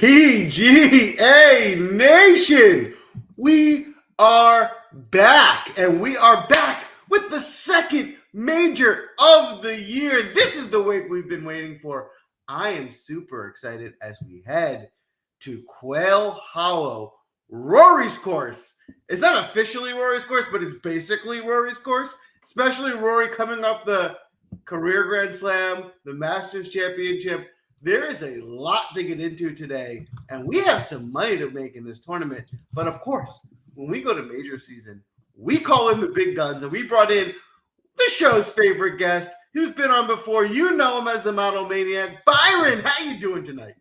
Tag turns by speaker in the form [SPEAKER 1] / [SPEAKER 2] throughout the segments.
[SPEAKER 1] PGA Nation, we are back, and we are back with the second major of the year. This is the week we've been waiting for. I am super excited as we head to Quail Hollow, Rory's course. It's not officially Rory's course, but it's basically Rory's course, especially Rory coming off the Career Grand Slam, the Masters Championship. There is a lot to get into today, and we have some money to make in this tournament. But of course, when we go to major season, we call in the big guns, and we brought in the show's favorite guest who's been on before. You know him as the Model Maniac. Byron, how you doing tonight?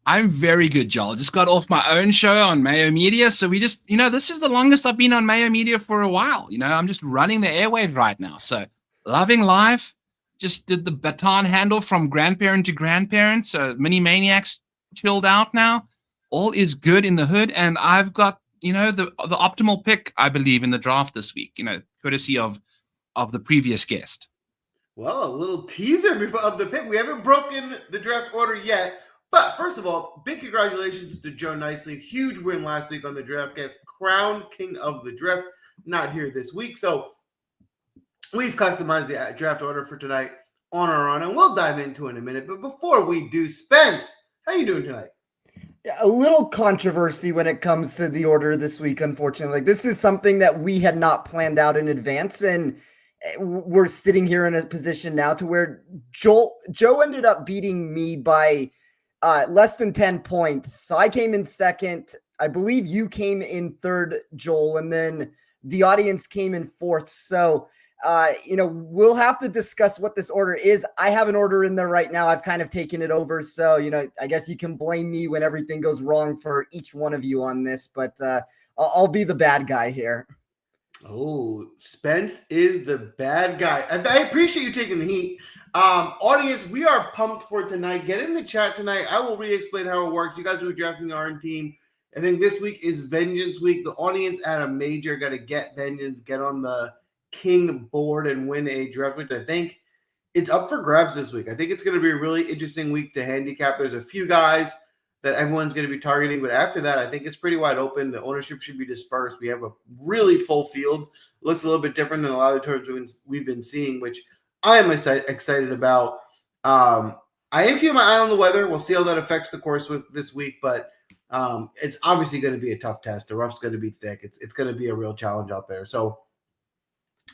[SPEAKER 2] I'm very good, Joel. Just got off my own show on Mayo Media. So we just, this is the longest I've been on Mayo Media for a while. I'm just running the airwaves right now. So loving life. Just did the baton handle from grandparent to grandparent. So Mini Maniacs chilled out now. All is good in the hood. And I've got, the optimal pick, I believe, in the draft this week, courtesy of the previous guest.
[SPEAKER 1] Well, a little teaser of the pick. We haven't broken the draft order yet. But first of all, big congratulations to Joe Nicely. Huge win last week on the DraftKings, crowned king of the draft. Not here this week. So we've customized the draft order for tonight on our own, and we'll dive into it in a minute. But before we do, Spence, how you doing tonight?
[SPEAKER 3] A little controversy when it comes to the order this week, unfortunately. This is something that we had not planned out in advance, and we're sitting here in a position now to where Joe ended up beating me by less than 10 points. So I came in second. I believe you came in third, Joel, and then the audience came in fourth. So we'll have to discuss what this order is. I have an order in there right now. I've kind of taken it over. So, I guess you can blame me when everything goes wrong for each one of you on this, but I'll be the bad guy here.
[SPEAKER 1] Oh, Spence is the bad guy. I appreciate you taking the heat. Audience, we are pumped for tonight. Get in the chat tonight. I will re-explain how it works. You guys will be drafting our own team. I think this week is Vengeance Week. The audience at a major got to get Vengeance, get on the King board and win a draft, which I think it's up for grabs this week. I think it's going to be a really interesting week to handicap. There's a few guys that everyone's going to be targeting, but after that, I think it's pretty wide open. The ownership should be dispersed. We have a really full field. It looks a little bit different than a lot of the tournaments we've been seeing, which I am excited about. I am keeping my eye on the weather. We'll see how that affects the course with this week, but it's obviously going to be a tough test. The rough's going to be thick. It's going to be a real challenge out there. So,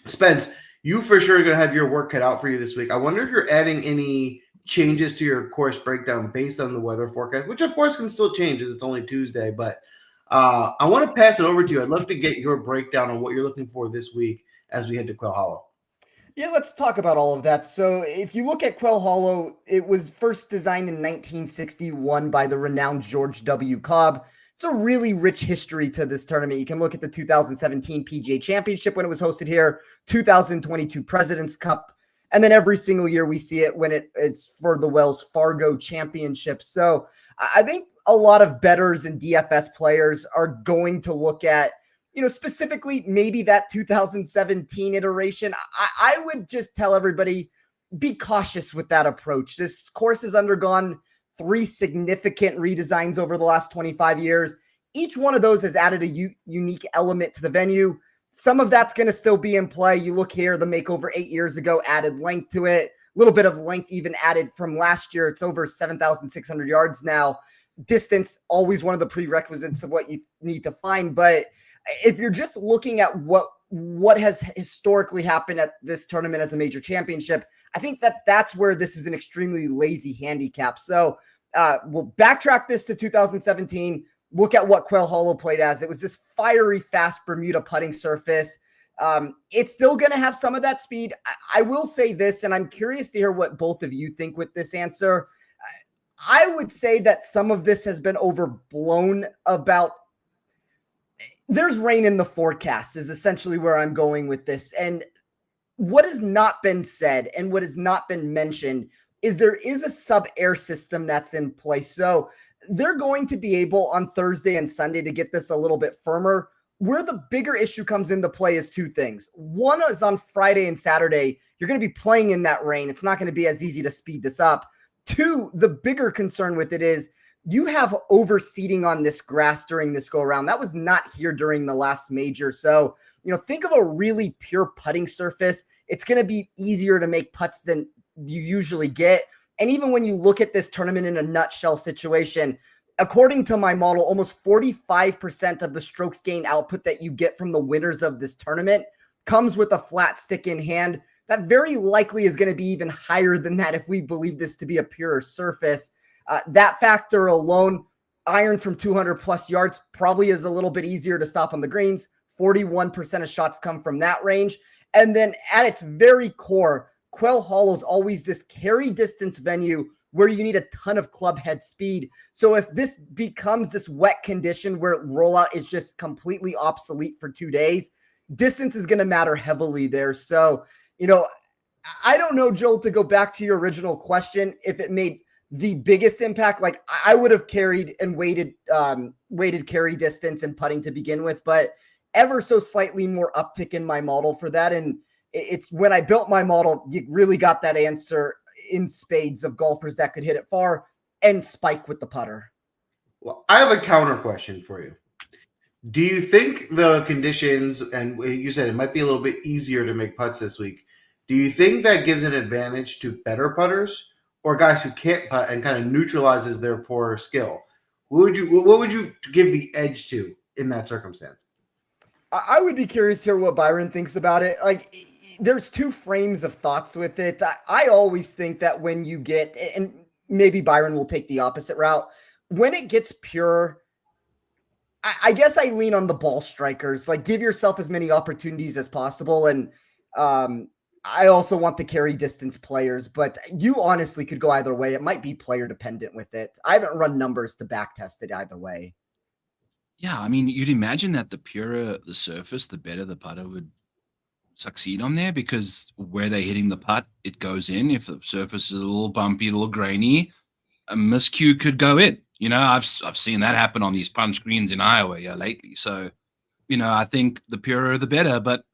[SPEAKER 1] Spence, you for sure are going to have your work cut out for you this week. I wonder if you're adding any changes to your course breakdown based on the weather forecast, which of course can still change as it's only Tuesday. But I want to pass it over to you. I'd love to get your breakdown on what you're looking for this week as we head to Quail Hollow.
[SPEAKER 3] Yeah, let's talk about all of that. So if you look at Quail Hollow, it was first designed in 1961 by the renowned George W. Cobb. It's a really rich history to this tournament. You can look at the 2017 PGA Championship when it was hosted here, 2022 President's Cup, and then every single year we see it when it's for the Wells Fargo Championship. So I think a lot of bettors and DFS players are going to look at, specifically maybe that 2017 iteration. I would just tell everybody, be cautious with that approach. This course has undergone 3 significant redesigns over the last 25 years. Each one of those has added a unique element to the venue. Some of that's going to still be in play. You look here, the makeover 8 years ago added length to it. A little bit of length even added from last year. It's over 7,600 yards now. Distance, always one of the prerequisites of what you need to find. But if you're just looking at what has historically happened at this tournament as a major championship, I think that's where this is an extremely lazy handicap. So we'll backtrack this to 2017. Look at what Quail Hollow played as. It was this fiery, fast Bermuda putting surface. It's still going to have some of that speed. I will say this, and I'm curious to hear what both of you think with this answer. I would say that some of this has been overblown about. There's rain in the forecast is essentially where I'm going with this. And what has not been said and what has not been mentioned is there is a sub-air system that's in place. So they're going to be able on Thursday and Sunday to get this a little bit firmer. Where the bigger issue comes into play is 2 things. One is on Friday and Saturday, you're going to be playing in that rain. It's not going to be as easy to speed this up. 2, the bigger concern with it is you have overseeding on this grass during this go around. That was not here during the last major. So, think of a really pure putting surface. It's going to be easier to make putts than you usually get. And even when you look at this tournament in a nutshell situation, according to my model, almost 45% of the strokes gain output that you get from the winners of this tournament comes with a flat stick in hand. That very likely is going to be even higher than that if we believe this to be a purer surface. That factor alone, iron from 200 plus yards probably is a little bit easier to stop on the greens. 41% of shots come from that range. And then at its very core, Quail Hollow is always this carry distance venue where you need a ton of club head speed. So if this becomes this wet condition where rollout is just completely obsolete for 2 days, distance is going to matter heavily there. So, I don't know, Joel, to go back to your original question, if it made the biggest impact. Like, I would have carried and weighted carry distance and putting to begin with, but ever so slightly more uptick in my model for that. And it's when I built my model, you really got that answer in spades of golfers that could hit it far and spike with the putter.
[SPEAKER 1] Well, I have a counter question for you. Do you think the conditions, and you said it might be a little bit easier to make putts this week, do you think that gives an advantage to better putters or guys who can't putt and kind of neutralizes their poor skill? What would you give the edge to in that circumstance?
[SPEAKER 3] I would be curious to hear what Byron thinks about it. Like, there's two frames of thoughts with it. I always think that when you get, and maybe Byron will take the opposite route, when it gets pure, I guess I lean on the ball strikers. Like, give yourself as many opportunities as possible. And I also want the carry distance players, but you honestly could go either way. It might be player dependent with it. I haven't run numbers to back test it either way.
[SPEAKER 2] Yeah, I mean, you'd imagine that the purer the surface, the better the putter would succeed on there, because where they're hitting the putt, it goes in. If the surface is a little bumpy, a little grainy, a miscue could go in. I've seen that happen on these punch greens in Iowa lately. So, I think the purer the better. But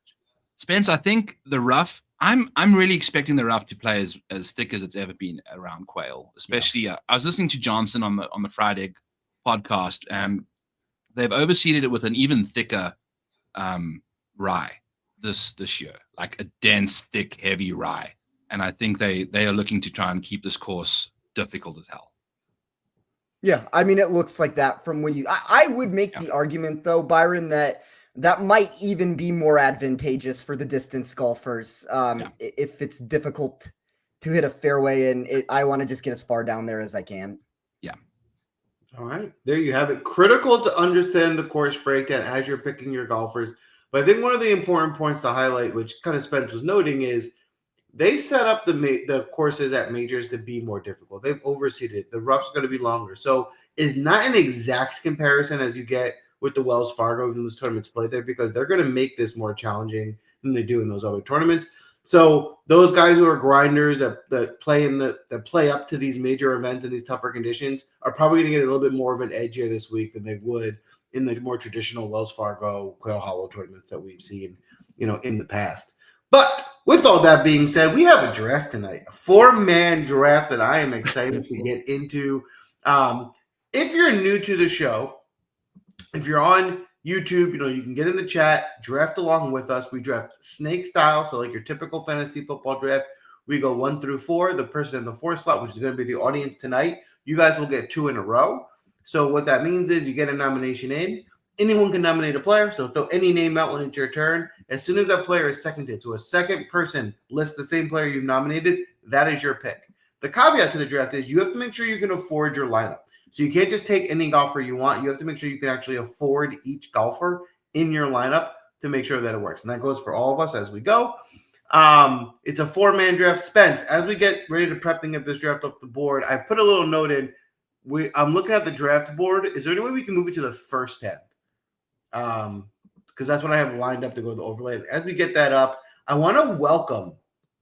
[SPEAKER 2] Spence, I think the rough, I'm really expecting the rough to play as thick as it's ever been around Quail. Especially, I was listening to Johnson on the Fried Egg podcast, and they've overseeded it with an even thicker rye this year, like a dense, thick, heavy rye. And I think they are looking to try and keep this course difficult as hell.
[SPEAKER 3] Yeah, I mean, it looks like that from when I would make the argument, though, Byron, that might even be more advantageous for the distance golfers if it's difficult to hit a fairway and I want to just get as far down there as I can.
[SPEAKER 2] Yeah.
[SPEAKER 1] All right, there you have it. Critical to understand the course breakdown as you're picking your golfers. But I think one of the important points to highlight, which kind of Spence was noting, is they set up the courses at majors to be more difficult. They've overseeded. The rough's going to be longer. So it's not an exact comparison as you get with the Wells Fargo when this tournament's played there, because they're going to make this more challenging than they do in those other tournaments. So those guys who are grinders that play up to these major events in these tougher conditions are probably going to get a little bit more of an edge here this week than they would in the more traditional Wells Fargo, Quail Hollow tournaments that we've seen, in the past. But with all that being said, we have a draft tonight, a 4-man draft that I am excited to get into. If you're new to the show, if you're on YouTube, you can get in the chat, draft along with us. We draft snake style, so like your typical fantasy football draft. We go 1 through 4. The person in the 4th slot, which is going to be the audience tonight, you guys will get 2 in a row. So what that means is you get a nomination in. Anyone can nominate a player, so throw any name out when it's your turn. As soon as that player is seconded, so a second person lists the same player you've nominated, that is your pick. The caveat to the draft is you have to make sure you can afford your lineup. So you can't just take any golfer you want. You have to make sure you can actually afford each golfer in your lineup to make sure that it works. And that goes for all of us as we go. It's a 4-man draft. Spence, as we get ready to prep and get this draft off the board, I put a little note in. I'm looking at the draft board. Is there any way we can move it to the first tab? Because that's what I have lined up to go to the overlay. As we get that up, I want to welcome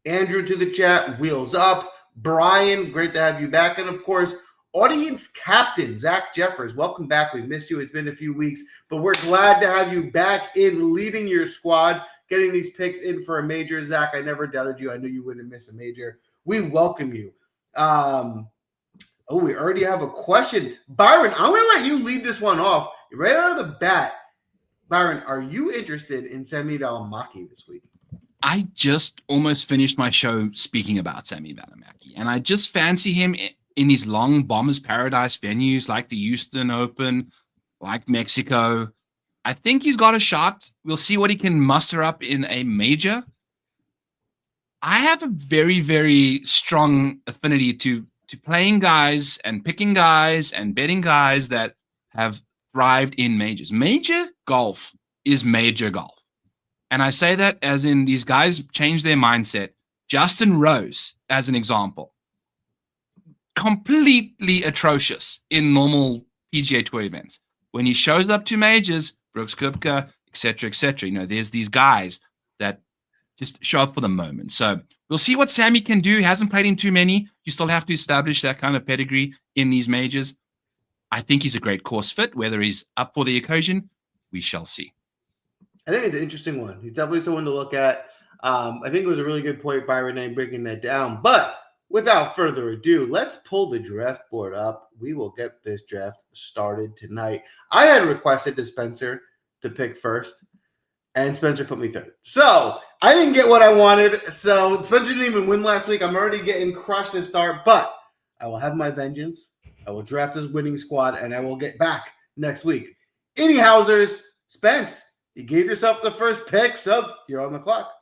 [SPEAKER 1] Andrew to the chat. Wheels up. Brian, great to have you back. And, of course, audience captain, Zach Jeffers. Welcome back. We've missed you. It's been a few weeks, but we're glad to have you back in leading your squad, getting these picks in for a major. Zach, I never doubted you. I knew you wouldn't miss a major. We welcome you. Oh, we already have a question. Byron, I'm going to let you lead this one off. Right out of the bat, Byron, are you interested in Semi Valimaki this week?
[SPEAKER 2] I just almost finished my show speaking about Sami Valimaki, and I just fancy him in these long Bombers Paradise venues like the Houston Open, like Mexico. I think he's got a shot. We'll see what he can muster up in a major. I have a very, very strong affinity to playing guys and picking guys and betting guys that have thrived in majors. Major golf is major golf. And I say that as in these guys change their mindset. Justin Rose, as an example, completely atrocious in normal PGA Tour events. When he shows up to majors, Brooks Koepka, et cetera, there's these guys that just show up for the moment. So we'll see what Sammy can do. He hasn't played in too many. You still have to establish that kind of pedigree in these majors. I think he's a great course fit. Whether he's up for the occasion, we shall see.
[SPEAKER 1] I think it's an interesting one. He's definitely someone to look at. I think it was a really good point by Renee breaking that down. But without further ado, let's pull the draft board up. We will get this draft started tonight. I had requested to Spencer to pick first, and Spencer put me third. So I didn't get what I wanted. So Spencer didn't even win last week. I'm already getting crushed to start, but I will have my vengeance. I will draft this winning squad, and I will get back next week. Anyhowsers, Spence, you gave yourself the first pick, so you're on the clock.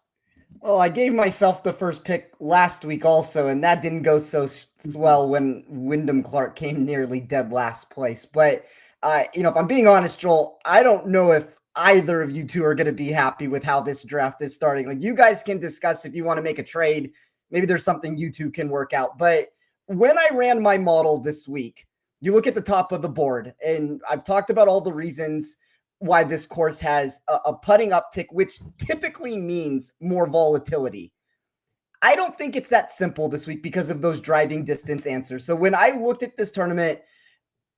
[SPEAKER 3] Well, I gave myself the first pick last week also, and that didn't go so well when Wyndham Clark came nearly dead last place. But, if I'm being honest, Joel, I don't know if either of you two are going to be happy with how this draft is starting. Like, you guys can discuss if you want to make a trade. Maybe there's something you two can work out. But when I ran my model this week, you look at the top of the board, and I've talked about all the reasons why this course has a putting uptick, which typically means more volatility. I don't think it's that simple this week because of those driving distance answers. So when I looked at this tournament,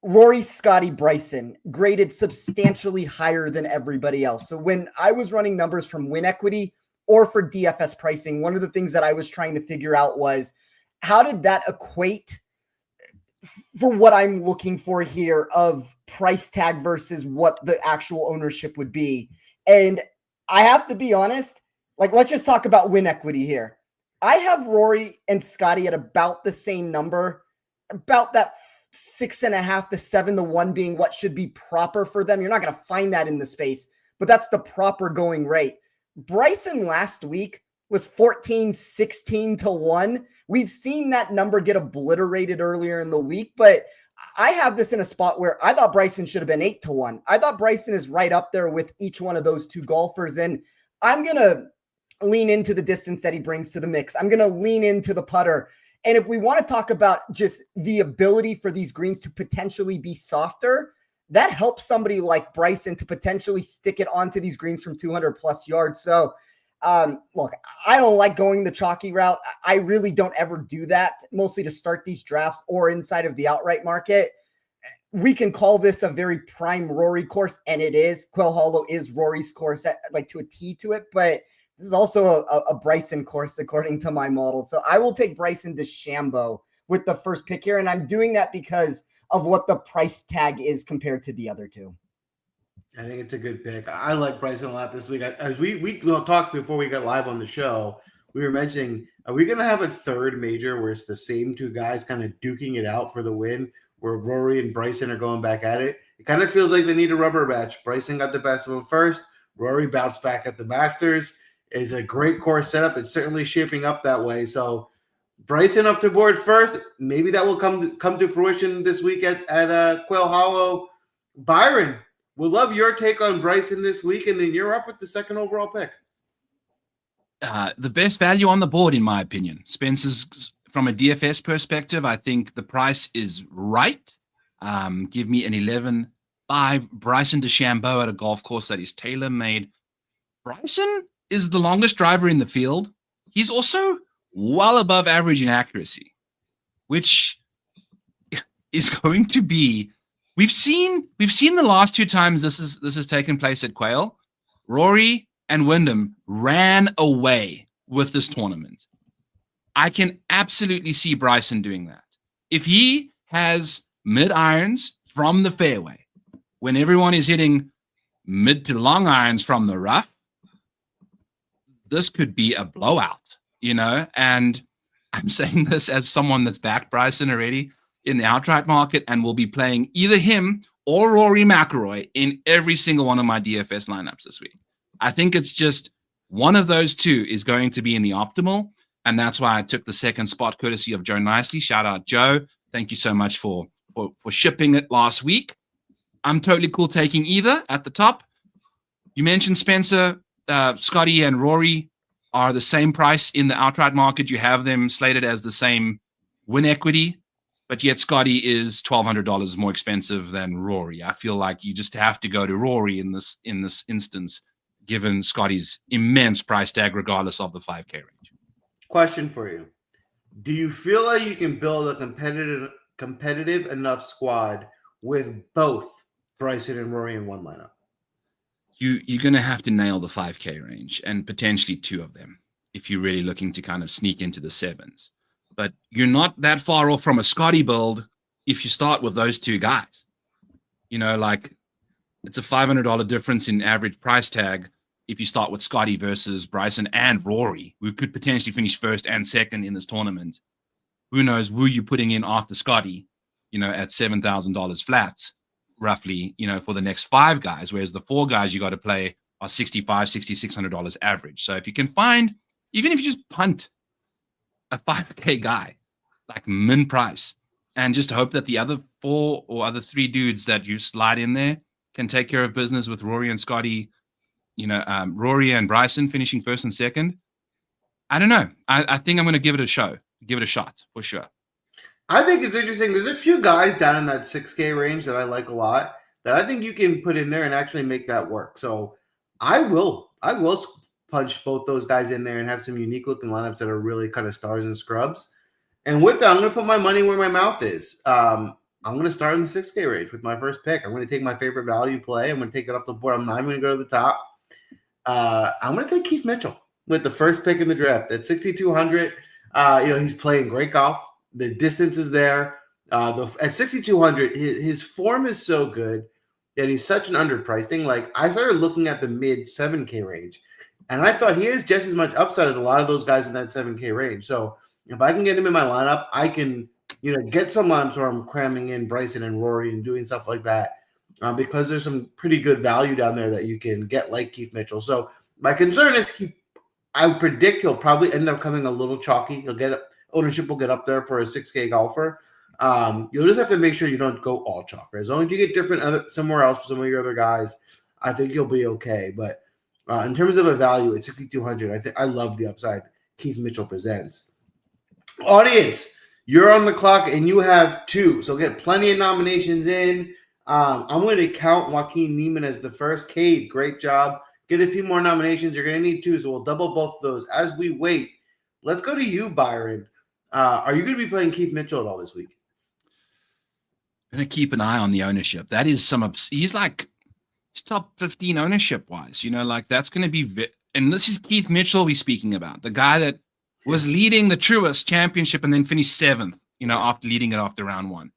[SPEAKER 3] Rory, Scotty, Bryson graded substantially higher than everybody else. So when I was running numbers from win equity or for DFS pricing, one of the things that I was trying to figure out was how did that equate for what I'm looking for here of price tag versus what the actual ownership would be. And I have to be honest, like, let's just talk about win equity here. I have Rory and Scotty at about the same number, about that 6.5 to 7 to 1 being what should be proper for them. You're not going to find that in the space, but that's the proper going rate. Bryson last week was 14, 16 to 1. We've seen that number get obliterated earlier in the week, but I have this in a spot where I thought Bryson should have been 8 to 1. I thought Bryson is right up there with each one of those two golfers, and I'm going to lean into the distance that he brings to the mix. I'm going to lean into the putter. And if we want to talk about just the ability for these greens to potentially be softer, that helps somebody like Bryson to potentially stick it onto these greens from 200 plus yards. So look, I don't like going the chalky route. I really don't ever do that, mostly to start these drafts or inside of the outright market. We can call this a very prime Rory course, and it is. Quail Hollow is Rory's course, like to a T to it, but this is also a Bryson course according to my model. So I will take Bryson DeChambeau with the first pick here, and I'm doing that because of what the price tag is compared to the other two.
[SPEAKER 1] I think it's a good pick. I like Bryson a lot this week. As we talked before we got live on the show, we were mentioning, are we going to have a third major where it's the same two guys kind of duking it out for the win, where Rory and Bryson are going back at it? It kind of feels like they need a rubber match. Bryson got the best of them first. Rory bounced back at the Masters. It's a great course setup. It's certainly shaping up that way. So Bryson up to board first. Maybe that will come to fruition this week at Quail Hollow. Byron, we'll love your take on Bryson this week, and then you're up with the second overall pick.
[SPEAKER 2] The best value on the board, in my opinion. Spencer's, from a DFS perspective, I think the price is right. Give me an 11.5 Bryson DeChambeau at a golf course that is tailor-made. Bryson is the longest driver in the field. He's also well above average in accuracy, which is going to be. We've seen the last two times this has taken place at Quail. Rory and Wyndham ran away with this tournament. I can absolutely see Bryson doing that. If he has mid irons from the fairway, when everyone is hitting mid to long irons from the rough, this could be a blowout, and I'm saying this as someone that's backed Bryson already in the outright market and will be playing either him or Rory McIlroy in every single one of my DFS lineups this week. I think it's just one of those two is going to be in the optimal, and that's why I took the second spot courtesy of Joe Nicely. Shout out, Joe. Thank you so much for shipping it last week. I'm totally cool taking either at the top. You mentioned Spencer, Scotty, and Rory are the same price in the outright market. You have them slated as the same win equity, but yet Scotty is $1,200 more expensive than Rory. I feel like you just have to go to Rory in this instance, given Scotty's immense price tag, regardless of the 5K range.
[SPEAKER 1] Question for you: do you feel like you can build a competitive enough squad with both Bryson and Rory in one lineup?
[SPEAKER 2] You're going to have to nail the 5K range and potentially two of them if you're really looking to kind of sneak into the sevens. But you're not that far off from a Scotty build if you start with those two guys. It's a $500 difference in average price tag if you start with Scotty versus Bryson and Rory, who could potentially finish first and second in this tournament. Who knows who you're putting in after Scotty, at $7,000 flats, roughly, for the next five guys, whereas the four guys you got to play are $6,600 average. So if you can find, even if you just punt a 5K guy, like min price, and just hope that the other four or other three dudes that you slide in there can take care of business with Rory and Scotty, Rory and Bryson finishing first and second. I don't know. I think I'm going to give it a shot for sure.
[SPEAKER 1] I think it's interesting. There's a few guys down in that 6K range that I like a lot that I think you can put in there and actually make that work. So I will punch both those guys in there and have some unique looking lineups that are really kind of stars and scrubs. And with that, I'm going to put my money where my mouth is. I'm going to start in the 6K range with my first pick. I'm going to take my favorite value play. I'm going to take it off the board. I'm not even going to go to the top. I'm going to take Keith Mitchell with the first pick in the draft at 6,200. He's playing great golf. The distance is there. At 6,200, his form is so good, and he's such an underpriced thing. Like, I started looking at the mid 7K range, and I thought he has just as much upside as a lot of those guys in that 7K range. So if I can get him in my lineup, I can, get some lineups where I'm cramming in Bryson and Rory and doing stuff like that, because there's some pretty good value down there that you can get, like Keith Mitchell. So my concern is I predict he'll probably end up coming a little chalky. Ownership will get up there for a 6K golfer. You'll just have to make sure you don't go all chalk. Right? As long as you get somewhere else for some of your other guys, I think you'll be okay. But in terms of a value at 6,200, I love the upside Keith Mitchell presents. Audience, you're on the clock and you have two, so get plenty of nominations in. I'm going to count Joaquin Neiman as the first. Cade, great job. Get a few more nominations. You're going to need two, so we'll double both of those as we wait. Let's go to you, Byron. Are you going to be playing Keith Mitchell at all this week?
[SPEAKER 2] I'm going to keep an eye on the ownership. That is he's top 15 ownership wise, that's going to be, and this is Keith Mitchell we're speaking about, the guy that was leading the Truist Championship and then finished seventh, after leading it after round one.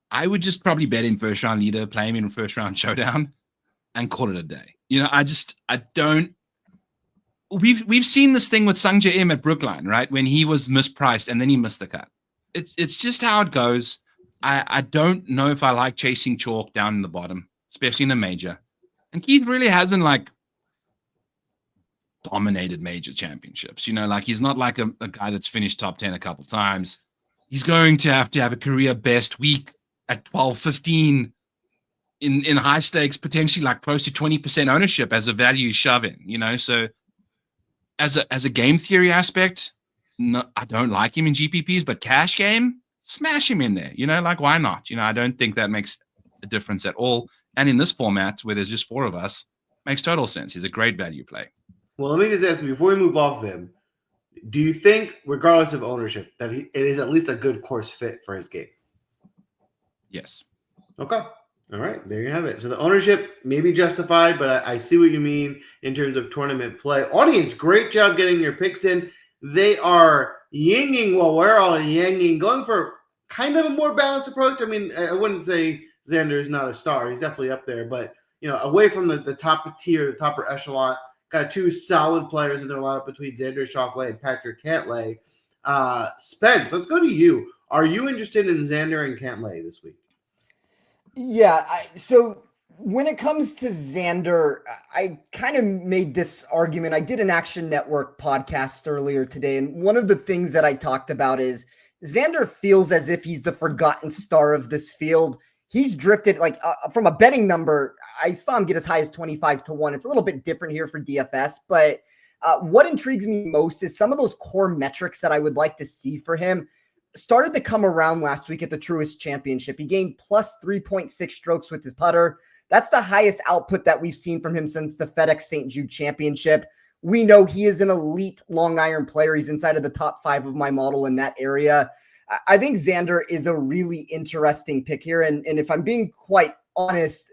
[SPEAKER 2] I would just probably bet in first round leader, play him in first round showdown and call it a day. We've seen this thing with Sungjae Im at Brookline, right? When he was mispriced and then he missed the cut. It's just how it goes. I don't know if I like chasing chalk down in the bottom, especially in a major. And Keith really hasn't dominated major championships. He's not like a guy that's finished top 10 a couple times. He's going to have a career best week at 12, 15 in high stakes, potentially close to 20% ownership as a value shove in, so as a game theory aspect, no, I don't like him in GPPs, but cash game, smash him in there, why not? I don't think that makes a difference at all. And in this format where there's just four of us, makes total sense. He's a great value play.
[SPEAKER 1] Well, let me just ask you, before we move off of him, do you think, regardless of ownership, that it is at least a good course fit for his game?
[SPEAKER 2] Yes.
[SPEAKER 1] Okay. All right. There you have it. So the ownership may be justified, but I see what you mean in terms of tournament play. Audience, great job getting your picks in. They are yinging while we're all yanging, going for kind of a more balanced approach. I mean, I wouldn't say Xander is not a star. He's definitely up there, but away from the top tier, the top echelon, got two solid players in their lineup between Xander Schauffele and Patrick Cantlay. Spence, let's go to you. Are you interested in Xander and Cantlay this week?
[SPEAKER 3] Yeah, so when it comes to Xander, I kind of made this argument. I did an Action Network podcast earlier today, and one of the things that I talked about is Xander feels as if he's the forgotten star of this field. He's drifted from a betting number. I saw him get as high as 25-1. It's a little bit different here for DFS, but what intrigues me most is some of those core metrics that I would like to see for him started to come around last week at the Truist Championship. He gained plus 3.6 strokes with his putter. That's the highest output that we've seen from him since the FedEx St. Jude Championship. We know he is an elite long iron player. He's inside of the top 5 of my model in that area. I think Xander is a really interesting pick here. And if I'm being quite honest,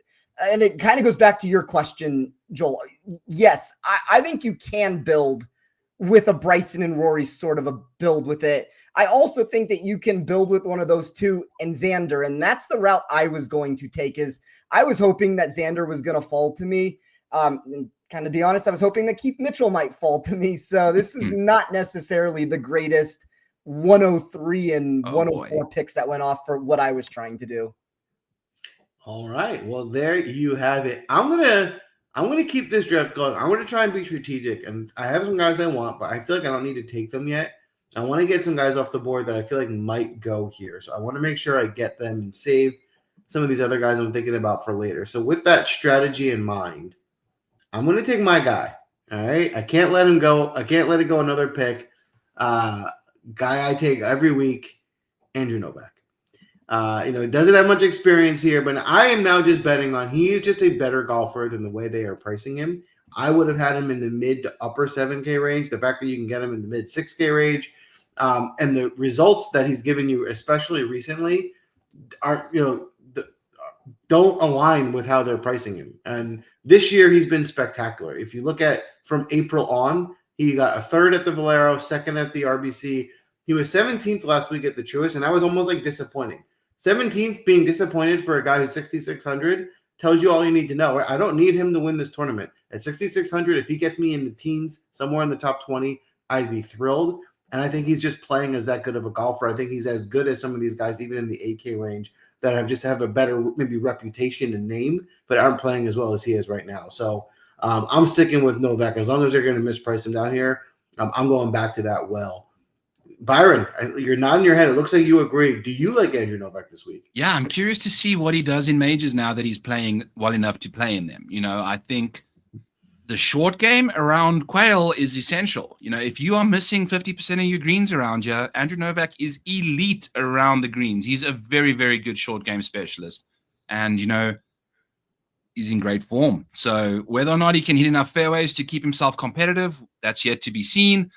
[SPEAKER 3] and it kind of goes back to your question, Joel, yes, I think you can build with a Bryson and Rory sort of a build with it. I also think that you can build with one of those two and Xander, and that's the route I was going to take. Is I was hoping that Xander was going to fall to me. And kind of be honest, I was hoping that Keith Mitchell might fall to me. So this is not necessarily the greatest 103 and 104 picks that went off for what I was trying to do.
[SPEAKER 1] All right. Well, there you have it. I'm gonna keep this draft going. I'm gonna try and be strategic, and I have some guys I want, but I feel like I don't need to take them yet. I want to get some guys off the board that I feel like might go here. So I want to make sure I get them and save some of these other guys I'm thinking about for later. So with that strategy in mind, I'm going to take my guy. All right. I can't let him go. I can't let it go another pick. Guy I take every week, Andrew Novak. He doesn't have much experience here, but I am now just betting on he is just a better golfer than the way they are pricing him. I would have had him in the mid to upper 7K range. The fact that you can get him in the mid 6K range, and the results that he's given you, especially recently, don't align with how they're pricing him. And this year he's been spectacular. If you look at from April on, he got a third at the Valero, second at the RBC. He was 17th last week at the Truist, and that was almost like disappointing. 17th being disappointed for a guy who's 6,600 tells you all you need to know. I don't need him to win this tournament. At 6,600, if he gets me in the teens, somewhere in the top 20, I'd be thrilled. And I think he's just playing as that good of a golfer. I think he's as good as some of these guys, even in the 8K range, that have a better maybe reputation and name, but aren't playing as well as he is right now. So I'm sticking with Novak. As long as they're going to misprice him down here, I'm going back to that well. Byron, you're nodding your head. It looks like you agree. Do you like Andrew Novak this week?
[SPEAKER 2] Yeah, I'm curious to see what he does in majors now that he's playing well enough to play in them. I think the short game around Quail is essential. If you are missing 50% of your greens around you, Andrew Novak is elite around the greens. He's a very, very good short game specialist. And, he's in great form. So whether or not he can hit enough fairways to keep himself competitive, that's yet to be seen.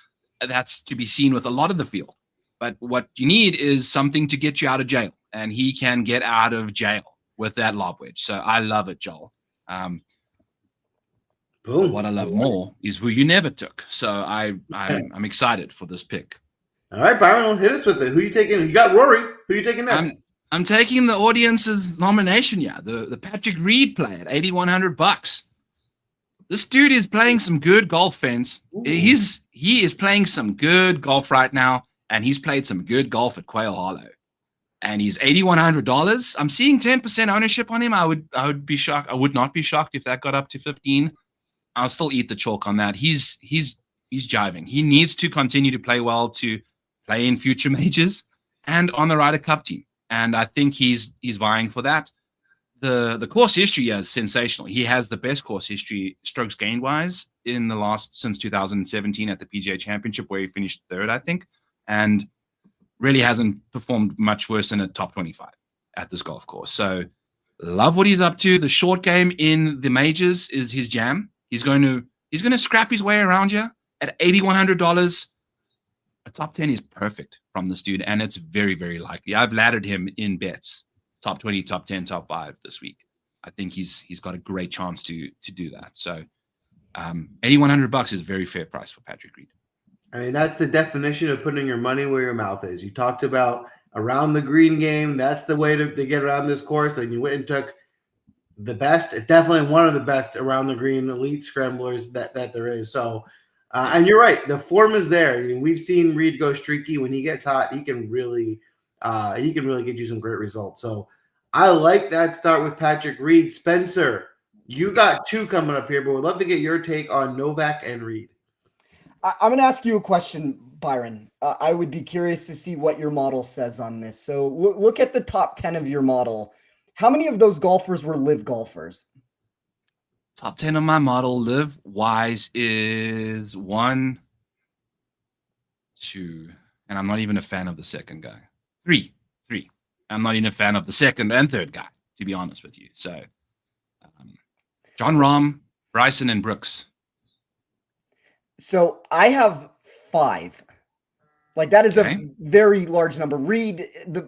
[SPEAKER 2] That's to be seen with a lot of the field. But what you need is something to get you out of jail. And he can get out of jail with that lob wedge. So I love it, Joel.
[SPEAKER 1] Boom.
[SPEAKER 2] What I love more is who you never took. So I'm excited for this pick.
[SPEAKER 1] All right, Byron, hit us with it. Who you taking? You got Rory. Who you taking next?
[SPEAKER 2] I'm taking the audience's nomination. Yeah, the Patrick Reed play at $8,100. This dude is playing some good golf, fans. He is playing some good golf right now, and he's played some good golf at Quail Hollow. And he's $8,100. I'm seeing 10% ownership on him. I would be shocked. I would not be shocked if that got up to 15. I'll still eat the chalk on that. He's jiving. He needs to continue to play well to play in future majors and on the Ryder Cup team. And I think he's vying for that. The course history is sensational. He has the best course history, strokes gained wise, since 2017 at the PGA Championship, where he finished third, I think, and really hasn't performed much worse than a top 25 at this golf course. So love what he's up to. The short game in the majors is his jam. He's going to scrap his way around you at $8,100. A top 10 is perfect from this dude, and it's very, very likely. I've laddered him in bets. Top 20, top 10, top 5 this week. I think he's got a great chance to do that. So $8,100 is a very fair price for Patrick Reed.
[SPEAKER 1] I mean, that's the definition of putting your money where your mouth is. You talked about around the green game. That's the way to get around this course. And you went and took the best, definitely one of the best around the green elite scramblers that there is. So, and you're right, the form is there. I mean, we've seen Reed go streaky. When he gets hot, he can really get you some great results. So I like that start with Patrick Reed. Spencer, you got two coming up here, but we'd love to get your take on Novak and Reed.
[SPEAKER 3] I'm going to ask you a question, Byron. I would be curious to see what your model says on this. So look at the top 10 of your model. How many of those golfers were live golfers?
[SPEAKER 2] Top 10 of my model, live wise, is 1, 2, and I'm not even a fan of the second guy. 3. I'm not even a fan of the second and third guy, to be honest with you. So, John Rahm, Bryson, and Brooks.
[SPEAKER 3] So I have 5. Like that is a very large number. Reed, the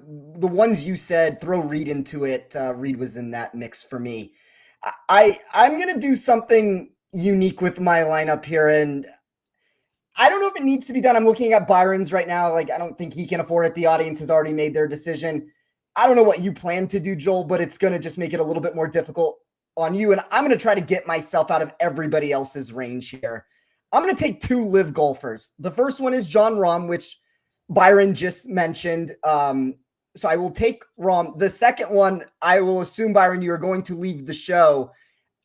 [SPEAKER 3] ones you said, throw Reed into it. Reed was in that mix for me. I'm going to do something unique with my lineup here. And I don't know if it needs to be done. I'm looking at Byron's right now. Like, I don't think he can afford it. The audience has already made their decision. I don't know what you plan to do, Joel, but it's going to just make it a little bit more difficult on you. And I'm going to try to get myself out of everybody else's range here. I'm going to take 2 live golfers. The first one is John Rahm, which Byron just mentioned. So I will take Rahm. The second one, I will assume, Byron, you are going to leave the show.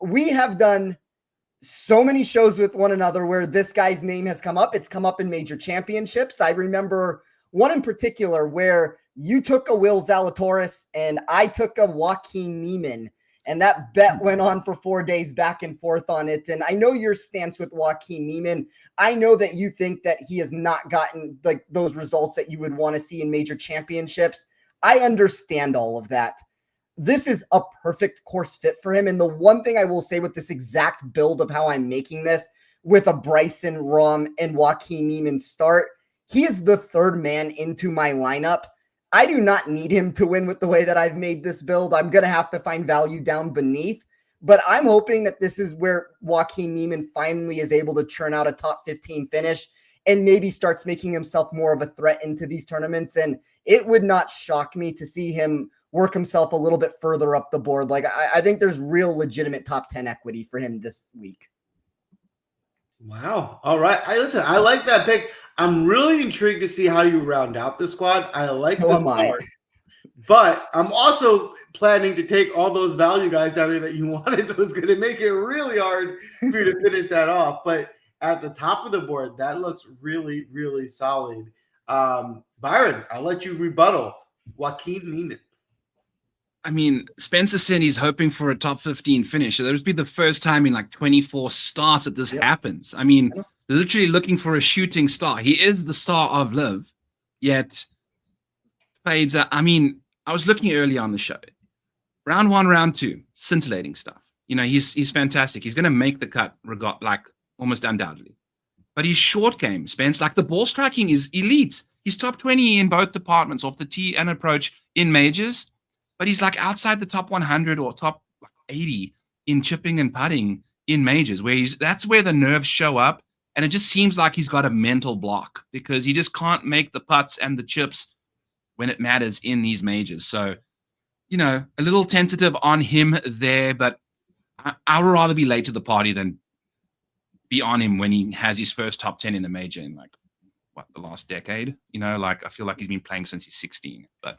[SPEAKER 3] We have done so many shows with one another where this guy's name has come up. It's come up in major championships. I remember one in particular where you took a Will Zalatoris and I took a Joaquin Niemann. And that bet went on for 4 days back and forth on it. And I know your stance with Joaquin Niemann. I know that you think that he has not gotten like those results that you would want to see in major championships. I understand all of that. This is a perfect course fit for him. And the one thing I will say with this exact build of how I'm making this with a Bryson, Rahm, and Joaquin Niemann start, he is the third man into my lineup. I do not need him to win with the way that I've made this build. I'm going to have to find value down beneath, but I'm hoping that this is where Joaquin Niemann finally is able to churn out a top 15 finish and maybe starts making himself more of a threat into these tournaments. And it would not shock me to see him work himself a little bit further up the board. Like I think there's real legitimate top 10 equity for him this week.
[SPEAKER 1] Wow. All right. I like that pick. I'm really intrigued to see how you round out the squad. I like this part. But I'm also planning to take all those value guys down there that you wanted. So it's going to make it really hard for you to finish that off. But at the top of the board, that looks really, really solid. Byron, I'll let you rebuttal Joaquin Niemann.
[SPEAKER 2] I mean, Spencer said he's hoping for a top 15 finish. So there's be the first time in like 24 starts that this happens. I mean, literally looking for a shooting star. He is the star of Live, yet fades out. I mean, I was looking earlier on the show. Round 1, round 2, scintillating stuff. You know, he's fantastic. He's going to make the cut, like almost undoubtedly. But his short game, Spence, like the ball striking is elite. He's top 20 in both departments, off the tee and approach in majors. But he's like outside the top 100 or top 80 in chipping and putting in majors, where that's where the nerves show up. And it just seems like he's got a mental block because he just can't make the putts and the chips when it matters in these majors. So, you know, a little tentative on him there, but I would rather be late to the party than be on him when he has his first top 10 in a major in like, the last decade? You know, like I feel like he's been playing since he's 16. But,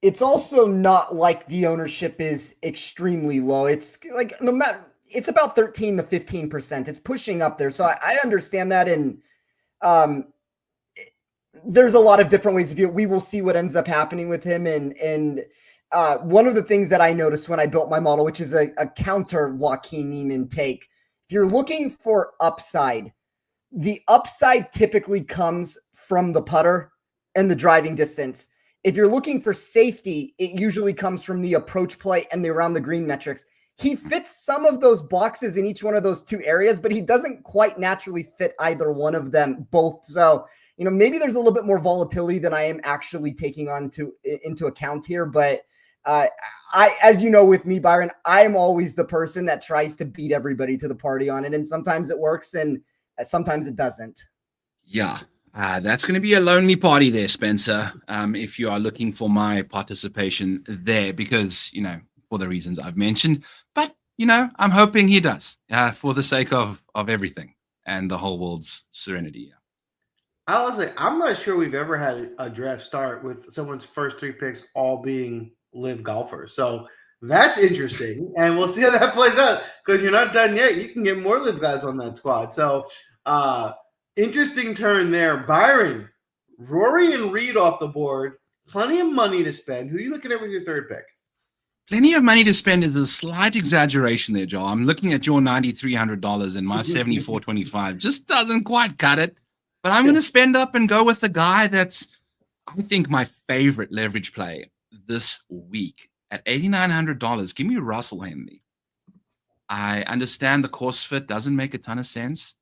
[SPEAKER 3] it's also not like the ownership is extremely low. It's like no matter, it's about 13 to 15%. It's pushing up there. So I understand that. And there's a lot of different ways to do it. We will see what ends up happening with him. And one of the things that I noticed when I built my model, which is a counter Joaquin Niemann take, if you're looking for upside, the upside typically comes from the putter and the driving distance. If you're looking for safety, it usually comes from the approach play and the around the green metrics. He fits some of those boxes in each one of those 2 areas, but he doesn't quite naturally fit either one of them both. So, you know, maybe there's a little bit more volatility than I am actually taking into account here. But as you know, with me, Byron, I am always the person that tries to beat everybody to the party on it. And sometimes it works and sometimes it doesn't.
[SPEAKER 2] Yeah. That's going to be a lonely party there, Spencer, if you are looking for my participation there, because, for the reasons I've mentioned. But, I'm hoping he does, for the sake of everything and the whole world's serenity.
[SPEAKER 1] I was like, I'm not sure we've ever had a draft start with someone's first 3 picks all being live golfers. So that's interesting. And we'll see how that plays out, because you're not done yet. You can get more live guys on that squad. So interesting turn there. Byron, Rory and Reed off the board. Plenty of money to spend. Who are you looking at with your third pick?
[SPEAKER 2] Plenty of money to spend is a slight exaggeration there, Joel. I'm looking at your $9,300 and my $7,425 just doesn't quite cut it. But I'm going to spend up and go with the guy that's, I think, my favorite leverage play this week at $8,900. Give me Russell Henley. I understand the course fit doesn't make a ton of sense,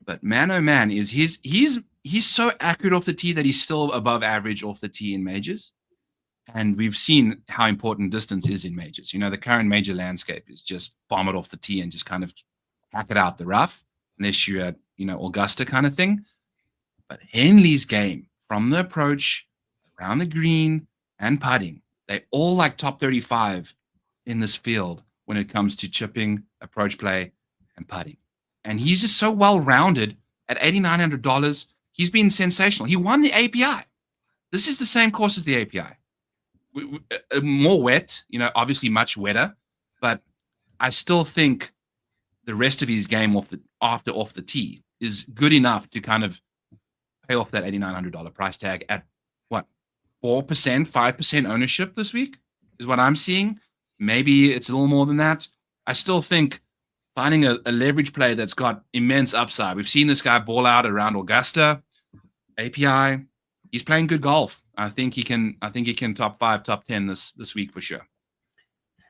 [SPEAKER 2] but man, oh man, is he's so accurate off the tee that he's still above average off the tee in majors. And we've seen how important distance is in majors. The current major landscape is just bomb it off the tee and just kind of hack it out the rough, unless you're at, Augusta kind of thing. But Henley's game from the approach, around the green, and putting, they all like top 35 in this field when it comes to chipping, approach play, and putting. And he's just so well-rounded at $8,900. He's been sensational. He won the API. This is the same course as the API. More wet, obviously much wetter, but I still think the rest of his game off the tee is good enough to kind of pay off that $8,900 price tag at what, 4%, 5% ownership this week is what I'm seeing. Maybe it's a little more than that. I still think finding a leverage play that's got immense upside. We've seen this guy ball out around Augusta, API. He's playing good golf. I think he can top 5, top 10 this week for sure.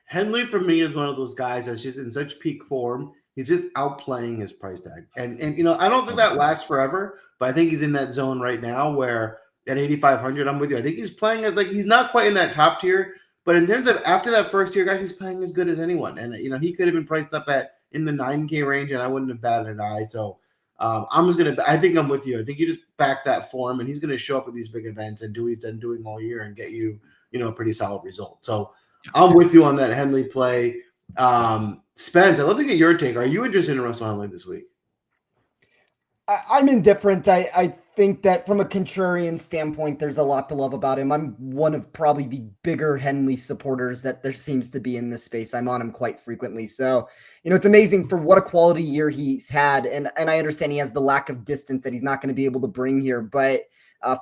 [SPEAKER 1] Henley for me is one of those guys that's just in such peak form. He's just outplaying his price tag. And I don't think that lasts forever, but I think he's in that zone right now where at 8,500, I'm with you. I think he's playing at, like, he's not quite in that top tier, but in terms of after that first year, guys, he's playing as good as anyone. And he could have been priced up in the 9K range, and I wouldn't have batted an eye. So I think I'm with you. I think you just back that form, and he's going to show up at these big events and do what he's done doing all year and get you, a pretty solid result. So I'm with you on that Henley play. Spence, I'd love to get your take. Are you interested in Russell Henley this week?
[SPEAKER 3] I'm indifferent. I think that from a contrarian standpoint, there's a lot to love about him. I'm one of probably the bigger Henley supporters that there seems to be in this space. I'm on him quite frequently. So, it's amazing for what a quality year he's had. And I understand he has the lack of distance that he's not going to be able to bring here. But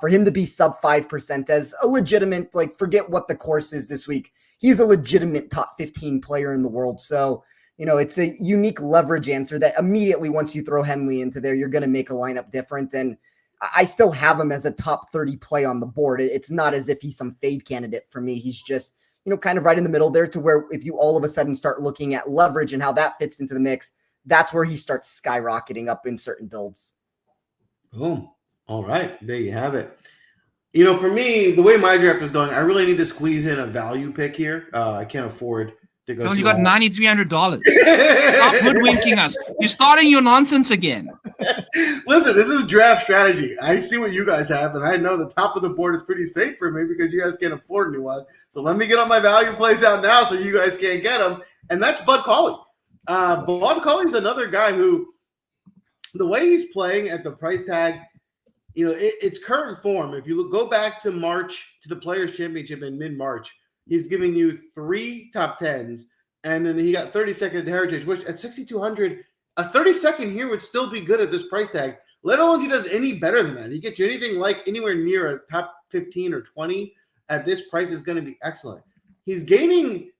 [SPEAKER 3] for him to be sub 5% as a legitimate, forget what the course is this week, he's a legitimate top 15 player in the world. So, it's a unique leverage answer that immediately once you throw Henley into there, you're going to make a lineup different. And I still have him as a top 30 play on the board. It's not as if he's some fade candidate for me. He's just, kind of right in the middle there, to where if you all of a sudden start looking at leverage and how that fits into the mix, that's where he starts skyrocketing up in certain builds.
[SPEAKER 1] Boom. All right. There you have it. For me, the way my draft is going, I really need to squeeze in a value pick here. I can't afford to go.
[SPEAKER 2] Oh, you got $9,300. Stop hoodwinking us. You're starting your nonsense again.
[SPEAKER 1] Listen, this is draft strategy. I see what you guys have, and I know the top of the board is pretty safe for me because you guys can't afford anyone. So let me get on my value plays out now so you guys can't get them. And that's Bud Cauley. Bud Cauley's another guy who, the way he's playing at the price tag, it's current form. If you go back to March, to the Players' Championship in mid-March, he's giving you 3 top 10s, and then he got 32nd at the Heritage, which at 6,200, a 32nd here would still be good at this price tag. Let alone he does any better than that. He gets you anything like anywhere near a top 15 or 20 at this price is going to be excellent. He's gaining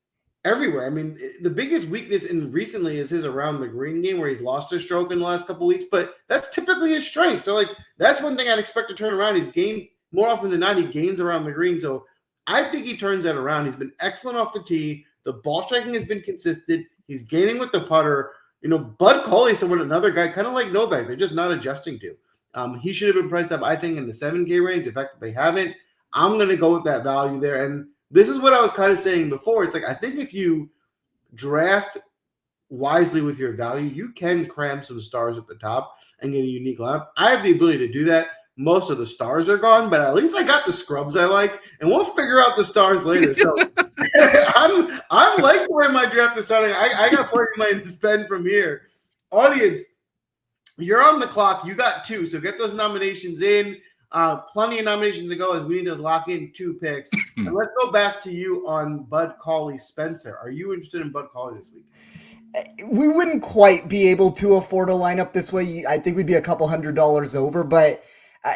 [SPEAKER 1] everywhere. I mean, the biggest weakness in recently is his around the green game, where he's lost his stroke in the last couple of weeks, but that's typically his strength. So, that's one thing I'd expect to turn around. He's gained more often than not. He gains around the green. So I think he turns that around. He's been excellent off the tee. The ball striking has been consistent. He's gaining with the putter. Bud Cauley is another guy, kind of like Novak, they're just not adjusting to. He should have been priced up, I think, in the 7K range. In fact, if they haven't, I'm going to go with that value there. And this is what I was kind of saying before. It's I think if you draft wisely with your value, you can cram some stars at the top and get a unique lineup. I have the ability to do that. most of the stars are gone, but at least I got the scrubs I like, and we'll figure out the stars later. So I'm liking where my draft is starting. I got plenty of money to spend from here. Audience, you're on the clock. You got 2, so get those nominations in. Plenty of nominations to go as we need to lock in 2 picks. And let's go back to you on Bud Cauley. Spencer, are you interested in Bud Cauley this week?
[SPEAKER 3] We wouldn't quite be able to afford a lineup this way. I think we'd be a couple $100 over, but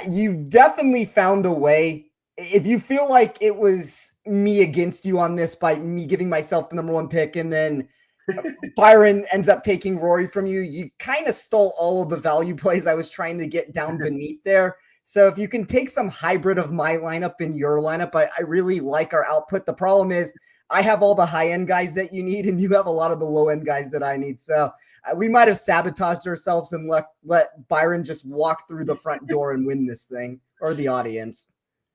[SPEAKER 3] you've definitely found a way. If you feel like it was me against you on this by me giving myself the number 1 pick and then Byron ends up taking Rory from you, you kind of stole all of the value plays I was trying to get down beneath there. So if you can take some hybrid of my lineup in your lineup, I really like our output. The problem is I have all the high-end guys that you need, and you have a lot of the low-end guys that I need. So we might have sabotaged ourselves and let Byron just walk through the front door and win this thing, or the audience.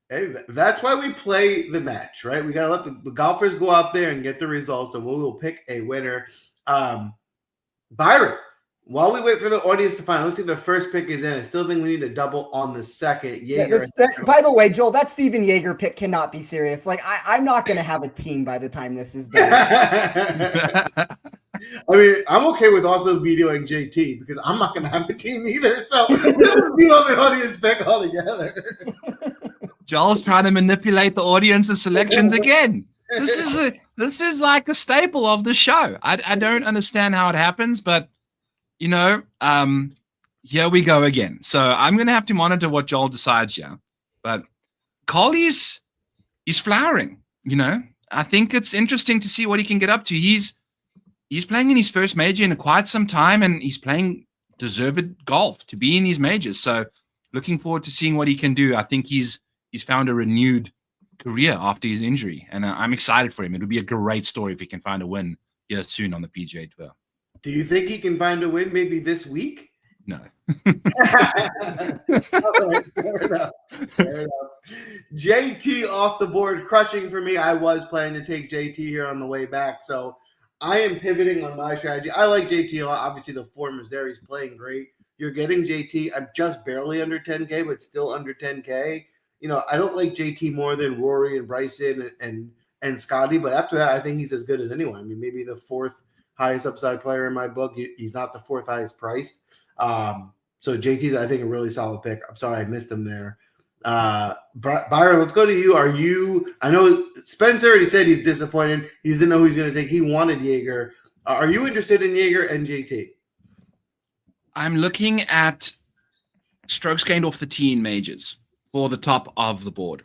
[SPEAKER 1] Hey, that's why we play the match, right? We got to let the golfers go out there and get the results, and we will pick a winner. Byron, while we wait for the audience to find, let's see if the first pick is in. I still think we need a double on the second. Jaeger.
[SPEAKER 3] By the way, Joel, that Steven Jaeger pick cannot be serious. Like, I'm not going to have a team by the time this is done.
[SPEAKER 1] I mean, I'm okay with also vetoing JT because I'm not going to have a team either. So we'll be on the audience pick altogether.
[SPEAKER 2] Joel's trying to manipulate the audience's selections again. This is like a staple of the show. I don't understand how it happens, but here we go again. So I'm going to have to monitor what Joel decides here. But Cauley's flowering, I think it's interesting to see what he can get up to. He's playing in his first major in quite some time, and he's playing deserved golf to be in these majors. So looking forward to seeing what he can do. I think he's found a renewed career after his injury, and I'm excited for him. It would be a great story if he can find a win here soon on the PGA Tour.
[SPEAKER 1] Do you think he can find a win maybe this week?
[SPEAKER 2] No.
[SPEAKER 1] All right, fair enough. JT off the board, crushing for me. I was planning to take JT here on the way back, so I am pivoting on my strategy. I like JT a lot. Obviously, the form is there. He's playing great. You're getting JT. I'm just barely under 10K, but still under 10K. I don't like JT more than Rory and Bryson and Scotty, but after that, I think he's as good as anyone. I mean, maybe the 4th highest upside player in my book. He's not the 4th highest priced. So JT's, I think, a really solid pick. I'm sorry I missed him there. Byron, let's go to you. I know Spencer already said he's disappointed. He doesn't know who he's going to take. He wanted Jaeger. Are you interested in Jaeger and JT?
[SPEAKER 2] I'm looking at strokes gained off the tee in majors for the top of the board.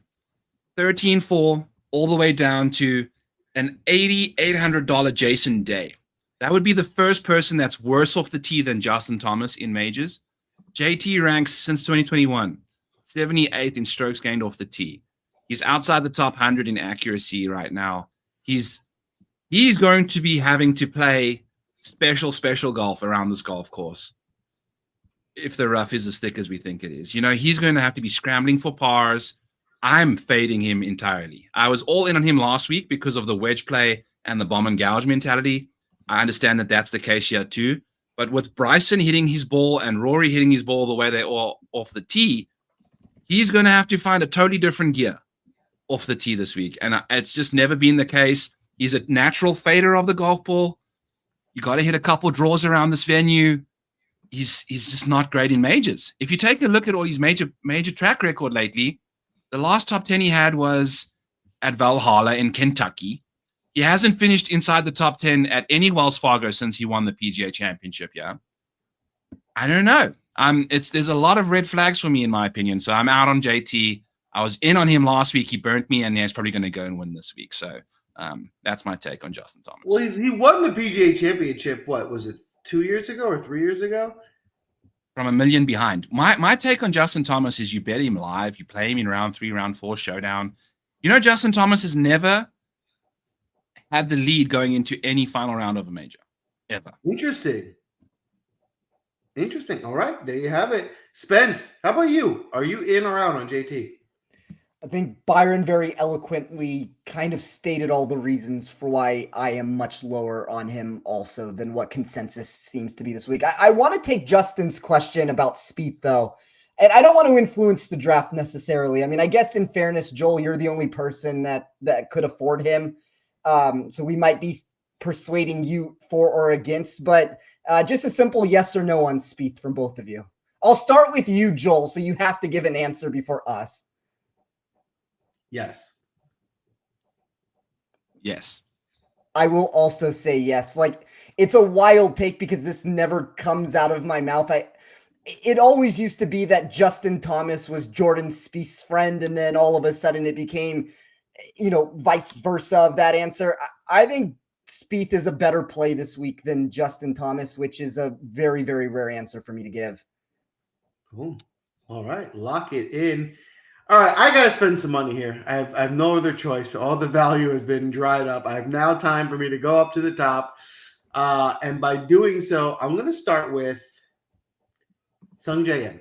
[SPEAKER 2] 13-4 all the way down to an $8,800 Jason Day. That would be the first person that's worse off the tee than Justin Thomas in majors. JT ranks since 2021, 78th in strokes gained off the tee. He's outside the top 100 in accuracy right now. He's going to be having to play special golf around this golf course if the rough is as thick as we think it is. He's going to have to be scrambling for pars. I'm fading him entirely. I was all in on him last week because of the wedge play and the bomb and gouge mentality. I understand that that's the case here too. But with Bryson hitting his ball and Rory hitting his ball the way they are off the tee, he's going to have to find a totally different gear off the tee this week. And it's just never been the case. He's a natural fader of the golf ball. You got to hit a couple draws around this venue. He's just not great in majors. If you take a look at all his major track record lately, the last top 10 he had was at Valhalla in Kentucky. He hasn't finished inside the top 10 at any Wells Fargo since he won the PGA Championship. Yeah, I don't know. There's a lot of red flags for me in my opinion. So I'm out on JT. I was in on him last week. He burnt me, and he's probably going to go and win this week. So that's my take on Justin Thomas.
[SPEAKER 1] Well, he won the PGA Championship. What was it? 2 years ago or 3 years ago?
[SPEAKER 2] From a million behind. My take on Justin Thomas is you bet him live. You play him in round 3, round 4 showdown. Justin Thomas has never had the lead going into any final round of a major, ever.
[SPEAKER 1] Interesting. All right, there you have it. Spence, how about you? Are you in or out on JT?
[SPEAKER 3] I think Byron very eloquently kind of stated all the reasons for why I am much lower on him also than what consensus seems to be this week. I want to take Justin's question about Spieth, though. And I don't want to influence the draft necessarily. I mean, I guess in fairness, Joel, you're the only person that could afford him. So we might be persuading you for or against, but just a simple yes or no on Spieth from both of you. I'll start with you, Joel, so you have to give an answer before us.
[SPEAKER 1] Yes.
[SPEAKER 2] Yes.
[SPEAKER 3] I will also say yes. Like, it's a wild take because this never comes out of my mouth. It always used to be that Justin Thomas was Jordan Spieth's friend, and then all of a sudden it became, vice versa of that answer. I think Spieth is a better play this week than Justin Thomas, which is a very, very rare answer for me to give.
[SPEAKER 1] Cool. All right, lock it in. All right, I got to spend some money here. I have no other choice. All the value has been dried up. I have now time for me to go up to the top. And by doing so, I'm going to start with Sungjae Im.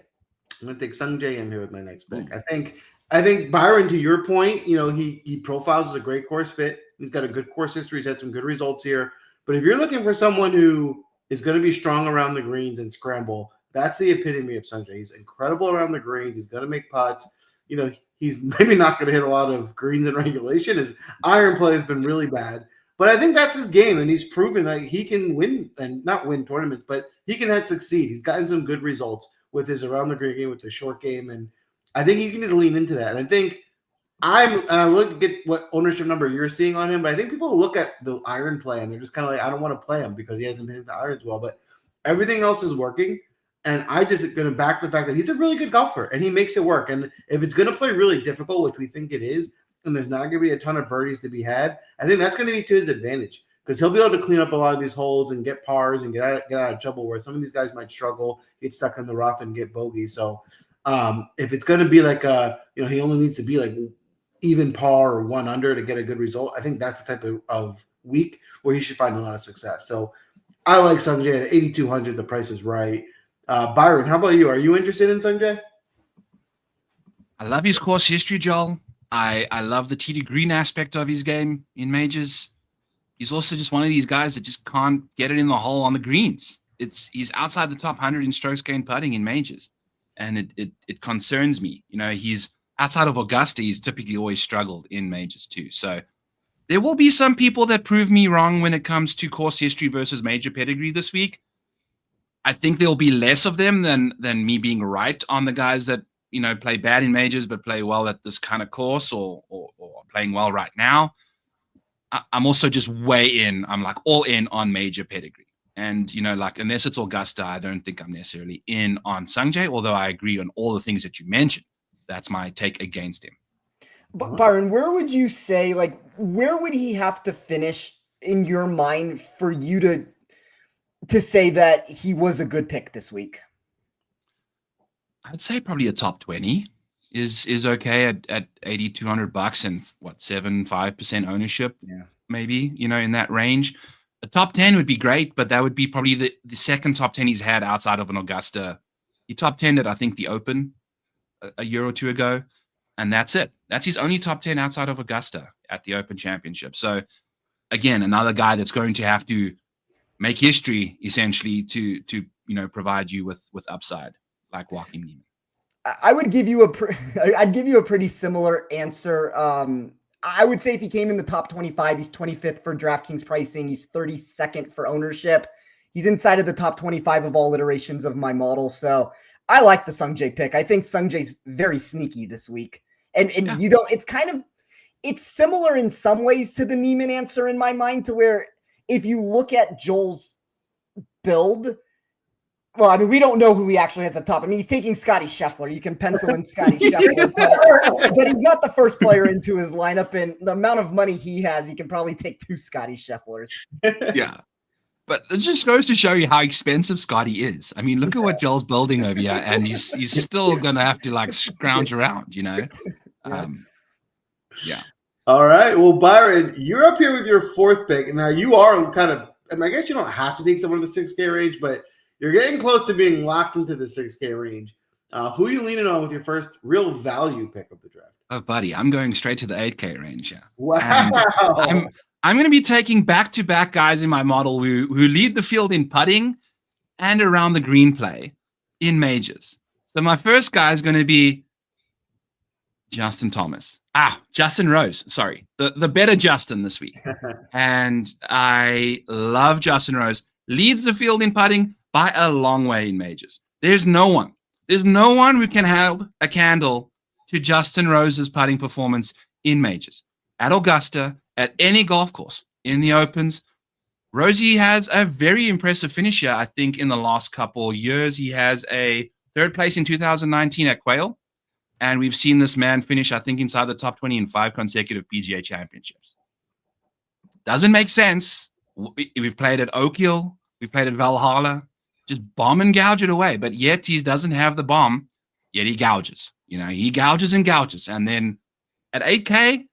[SPEAKER 1] I'm going to take Sungjae Im here with my next pick. I think Byron, to your point, he profiles as a great course fit. He's got a good course history. He's had some good results here. But if you're looking for someone who is going to be strong around the greens and scramble, that's the epitome of Sungjae. He's incredible around the greens. He's going to make putts. He's maybe not going to hit a lot of greens in regulation. His iron play has been really bad. But I think that's his game, and he's proven that he can win, and not win tournaments, but he can succeed. He's gotten some good results with his around the green game, with the short game, and I think he can just lean into that. And I think I look at what ownership number you're seeing on him, but I think people look at the iron play and they're just kind of like, I don't want to play him because he hasn't been the irons well, but everything else is working. And I just going to back the fact that he's a really good golfer and he makes it work. And if it's going to play really difficult, which we think it is, and there's not going to be a ton of birdies to be had, I think that's going to be to his advantage because he'll be able to clean up a lot of these holes and get pars and get out of trouble where some of these guys might struggle, get stuck in the rough and get bogeys. So if it's going to be like he only needs to be like even par or 1 under to get a good result, I think that's the type of week where he should find a lot of success. So I like Sungjae at 8,200. The price is right. Byron, how about you? Are you interested in Sungjae?
[SPEAKER 2] I love his course history, Joel. I love the tee to green aspect of his game in majors. He's also just one of these guys that just can't get it in the hole on the greens. He's outside the top 100 in strokes gained putting in majors, and it concerns me. He's outside of Augusta. He's typically always struggled in majors too. So there will be some people that prove me wrong when it comes to course history versus major pedigree this week. I think there'll be less of them than me being right on the guys that play bad in majors but play well at this kind of course or playing well right now. I'm also just way in. I'm like all in on major pedigree. And, unless it's Augusta, I don't think I'm necessarily in on Sungjae, although I agree on all the things that you mentioned. That's my take against him.
[SPEAKER 3] But Byron, where would you say, where would he have to finish in your mind for you to say that he was a good pick this week?
[SPEAKER 2] I'd say probably a top 20 is okay at $8,200 and 5% ownership.
[SPEAKER 3] Yeah.
[SPEAKER 2] Maybe, in that range. A top 10 would be great, but that would be probably the second top 10 he's had outside of an Augusta. He top 10 at, I think, the Open a year or two ago, and that's it. That's his only top 10 outside of Augusta at the Open Championship. So, again, another guy that's going to have to make history, essentially, to provide you with upside, like Joaquin Niemann.
[SPEAKER 3] I would give you I'd give you a pretty similar answer. I would say if he came in the top 25, he's 25th for DraftKings pricing. He's 32nd for ownership. He's inside of the top 25 of all iterations of my model. So I like the Sungjae pick. I think Sungjae's very sneaky this week. And yeah. It's similar in some ways to the Niemann answer in my mind, to where if you look at Joel's build, well, I mean, we don't know who he actually has at top. I mean, he's taking Scotty Scheffler. You can pencil in Scotty Scheffler, but he's not the first player into his lineup. And the amount of money he has, he can probably take 2 Scotty Schefflers.
[SPEAKER 2] Yeah. But it just goes to show you how expensive Scotty is. I mean, look at what Joel's building over here, and he's still going to have to scrounge around, Yeah. Yeah.
[SPEAKER 1] All right. Well, Byron, you're up here with your 4th pick. Now, you are kind of, I guess you don't have to take someone in the 6K range, but you're getting close to being locked into the 6K range. Who are you leaning on with your first real value pick of the draft?
[SPEAKER 2] Oh, buddy, I'm going straight to the 8K range. Yeah.
[SPEAKER 1] Wow.
[SPEAKER 2] I'm going to be taking back-to-back guys in my model who lead the field in putting and around the green play in majors. So my first guy is going to be Justin Rose. Sorry, the better Justin this week. And I love Justin Rose. Leads the field in putting by a long way in majors. There's no one who can hold a candle to Justin Rose's putting performance in majors. At Augusta, at any golf course, in the Opens, Rosie has a very impressive finish here. I think in the last couple years, he has a third place in 2019 at Quail. And we've seen this man finish, I think, inside the top 20 in 5 consecutive PGA Championships. Doesn't make sense. We've played at Oak Hill. We've played at Valhalla. Just bomb and gouge it away. But yet he doesn't have the bomb. Yet he gouges. He gouges and gouges. And then at 8K,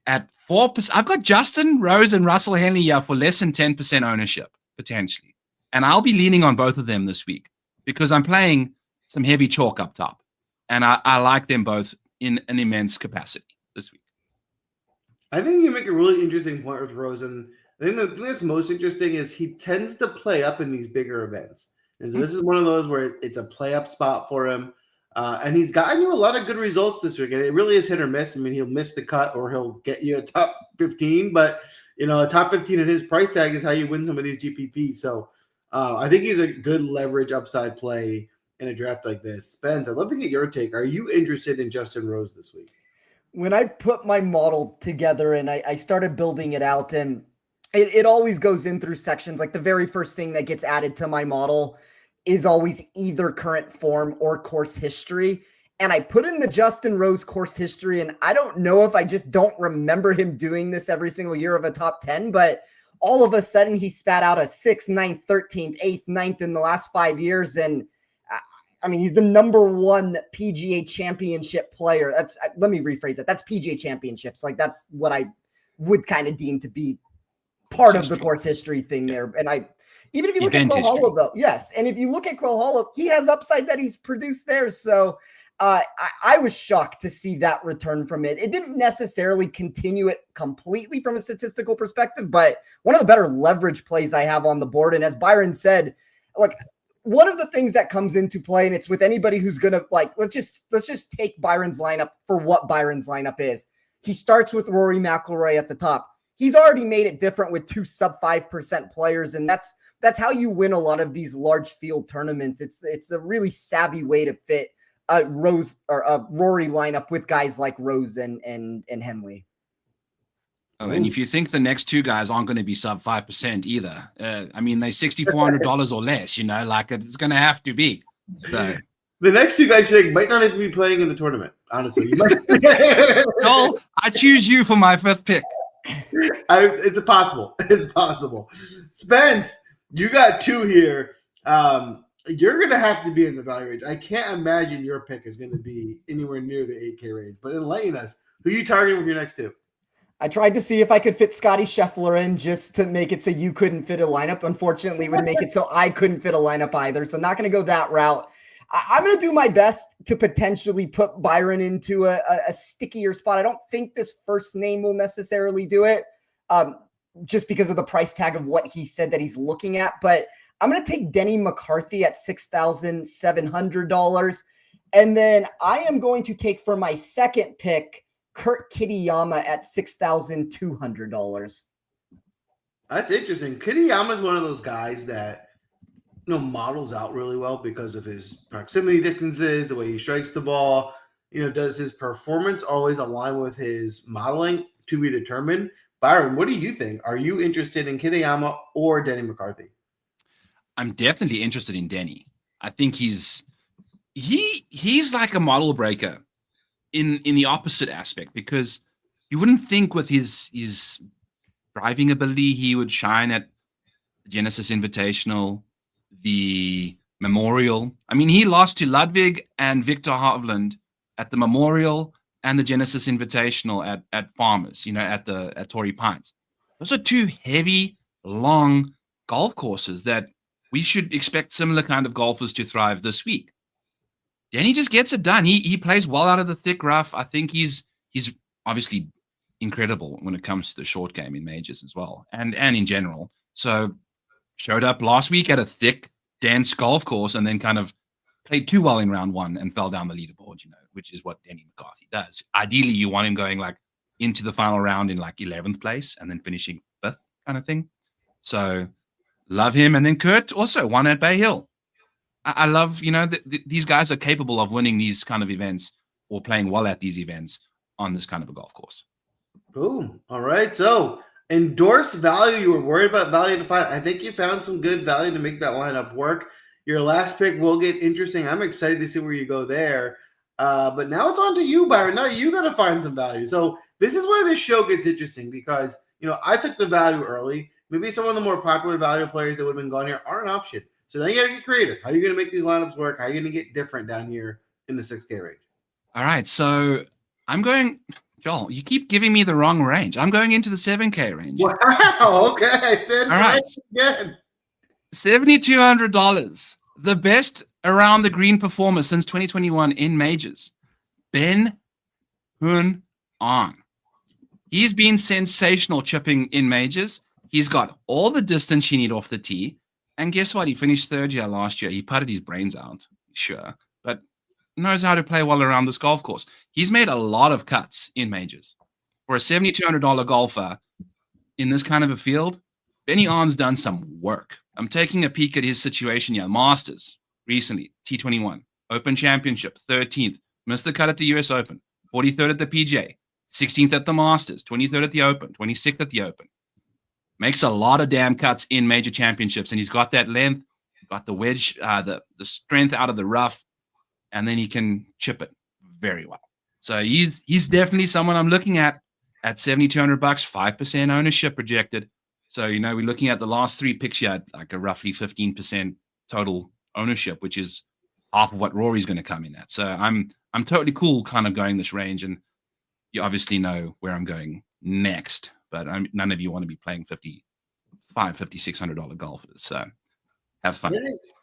[SPEAKER 2] at 4%, I've got Justin Rose and Russell Henley here for less than 10% ownership, potentially. And I'll be leaning on both of them this week because I'm playing some heavy chalk up top. And I like them both in an immense capacity this week.
[SPEAKER 1] I think you make a really interesting point with Rose. And I think the thing that's most interesting is he tends to play up in these bigger events. And so this is one of those where it's a play up spot for him. And he's gotten you a lot of good results this week. And it really is hit or miss. I mean, he'll miss the cut or he'll get you a top 15. But, a top 15 in his price tag is how you win some of these GPPs. So I think he's a good leverage upside play in a draft like this. Spence, I'd love to get your take. Are you interested in Justin Rose this week?
[SPEAKER 3] When I put my model together and I started building it out, and it always goes in through sections. Like the very first thing that gets added to my model is always either current form or course history. And I put in the Justin Rose course history, and I don't know if I just don't remember him doing this every single year of a top 10, but all of a sudden he spat out a 6th, 9th, 13th, 8th, 9th in the last 5 years. And he's the number 1 PGA Championship player. Let me rephrase that. That's PGA Championships. Like that's what I would kind of deem to be part of the course history thing there. And even if you look at Quail Hollow, though, yes. And if you look at Quail Hollow, he has upside that he's produced there. So I was shocked to see that return from it. It didn't necessarily continue it completely from a statistical perspective, but one of the better leverage plays I have on the board. And as Byron said, one of the things that comes into play, and it's with anybody who's going to let's just take Byron's lineup for what Byron's lineup is. He starts with Rory McIlroy at the top. He's already made it different with 2 sub 5% players. And that's how you win a lot of these large field tournaments. It's a really savvy way to fit a Rose or a Rory lineup with guys like Rose and Henley.
[SPEAKER 2] Oh, and if you think the next 2 guys aren't going to be sub 5% either, they're $6,400 or less, it's going to have to be. So.
[SPEAKER 1] The next 2 guys might not even be playing in the tournament, honestly.
[SPEAKER 2] Joel, I choose you for my 5th pick.
[SPEAKER 1] It's possible. It's possible. Spence, you got 2 here. You're going to have to be in the value range. I can't imagine your pick is going to be anywhere near the 8K range. But enlighten us. Who are you targeting with your next 2?
[SPEAKER 3] I tried to see if I could fit Scotty Scheffler in just to make it so you couldn't fit a lineup. Unfortunately, it would make it so I couldn't fit a lineup either. So not going to go that route. I'm going to do my best to potentially put Byron into a stickier spot. I don't think this first name will necessarily do it just because of the price tag of what he said that he's looking at. But I'm going to take Denny McCarthy at $6,700. And then I am going to take for my second pick, Kurt Kitayama at $6,200.
[SPEAKER 1] That's interesting. Kitayama is one of those guys that models out really well because of his proximity distances, the way he strikes the ball. Does his performance always align with his modeling? To be determined. Byron, what do you think? Are you interested in Kitayama or Denny McCarthy?
[SPEAKER 2] I'm definitely interested in Denny. I think he's like a model breaker in the opposite aspect, because you wouldn't think with his driving ability he would shine at the Genesis Invitational, the Memorial. He lost to Ludwig and Victor Hovland at the Memorial and the Genesis Invitational at Farmers, at Torrey Pines. Those are 2 heavy, long golf courses that we should expect similar kind of golfers to thrive this week. Denny just gets it done. He plays well out of the thick rough. I think he's obviously incredible when it comes to the short game in majors as well, and in general. So showed up last week at a thick, dense golf course and then kind of played too well in round one and fell down the leaderboard, which is what Denny McCarthy does. Ideally, you want him going like into the final round in like 11th place and then finishing 5th kind of thing. So love him. And then Kurt also won at Bay Hill. I love, these guys are capable of winning these kind of events or playing well at these events on this kind of a golf course.
[SPEAKER 1] Boom. All right. So endorsed value. You were worried about value to find. I think you found some good value to make that lineup work. Your last pick will get interesting. I'm excited to see where you go there. But now it's on to you, Byron. Now you got to find some value. So this is where this show gets interesting because, I took the value early. Maybe some of the more popular value players that would have been gone here are an option. So now you got to get creative. How are you going to make these lineups work? How are you going to get different down here in the 6K range?
[SPEAKER 2] All right. So I'm going, Joel, you keep giving me the wrong range. I'm going into the 7K range.
[SPEAKER 1] Wow. Okay.
[SPEAKER 2] All right.
[SPEAKER 1] Again.
[SPEAKER 2] $7,200. The best around the green performer since 2021 in majors. Ben Hun An. He's been sensational chipping in majors. He's got all the distance you need off the tee. And guess what? He finished third year last year. He putted his brains out, sure, but knows how to play well around this golf course. He's made a lot of cuts in majors. For a $7,200 golfer in this kind of a field, Benny On's done some work. I'm taking a peek at his situation here. Masters, recently, T21. Open Championship, 13th. Missed the cut at the US Open. 43rd at the PGA. 16th at the Masters. 23rd at the Open. 26th at the Open. Makes a lot of damn cuts in major championships. And he's got that length, got the wedge, the strength out of the rough. And then he can chip it very well. So he's definitely someone I'm looking at $7,200, 5% ownership projected. So, we're looking at the last 3 picks here, like a roughly 15% total ownership, which is half of what Rory's going to come in at. So I'm totally cool kind of going this range. And you obviously know where I'm going next, but none of you want to be playing $5,600 golfers. So have fun.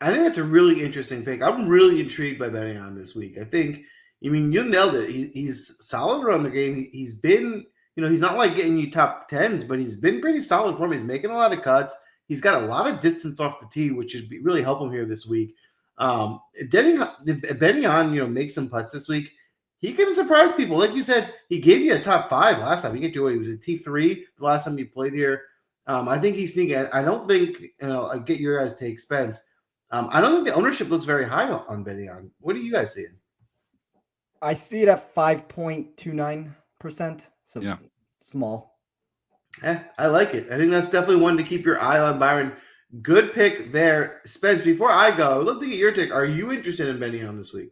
[SPEAKER 1] I think that's a really interesting pick. I'm really intrigued by betting on this week. I think, you nailed it. He's solid around the game. He's been, he's not like getting you top 10s, but he's been pretty solid for him. He's making a lot of cuts. He's got a lot of distance off the tee, which should really help him here this week. If Benny On, makes some putts this week, he can surprise people. Like you said, he gave you a top 5 last time. He get you, he was a T3 the last time he played here. I think he's sneaking. I don't think, I get your guys' take, Spence. I don't think the ownership looks very high on Benny On. What are you guys seeing?
[SPEAKER 3] I see it at 5.29%. So yeah, small.
[SPEAKER 1] I like it. I think that's definitely one to keep your eye on, Byron. Good pick there. Spence, before I go, I'd love to get your take. Are you interested in Benny On this week?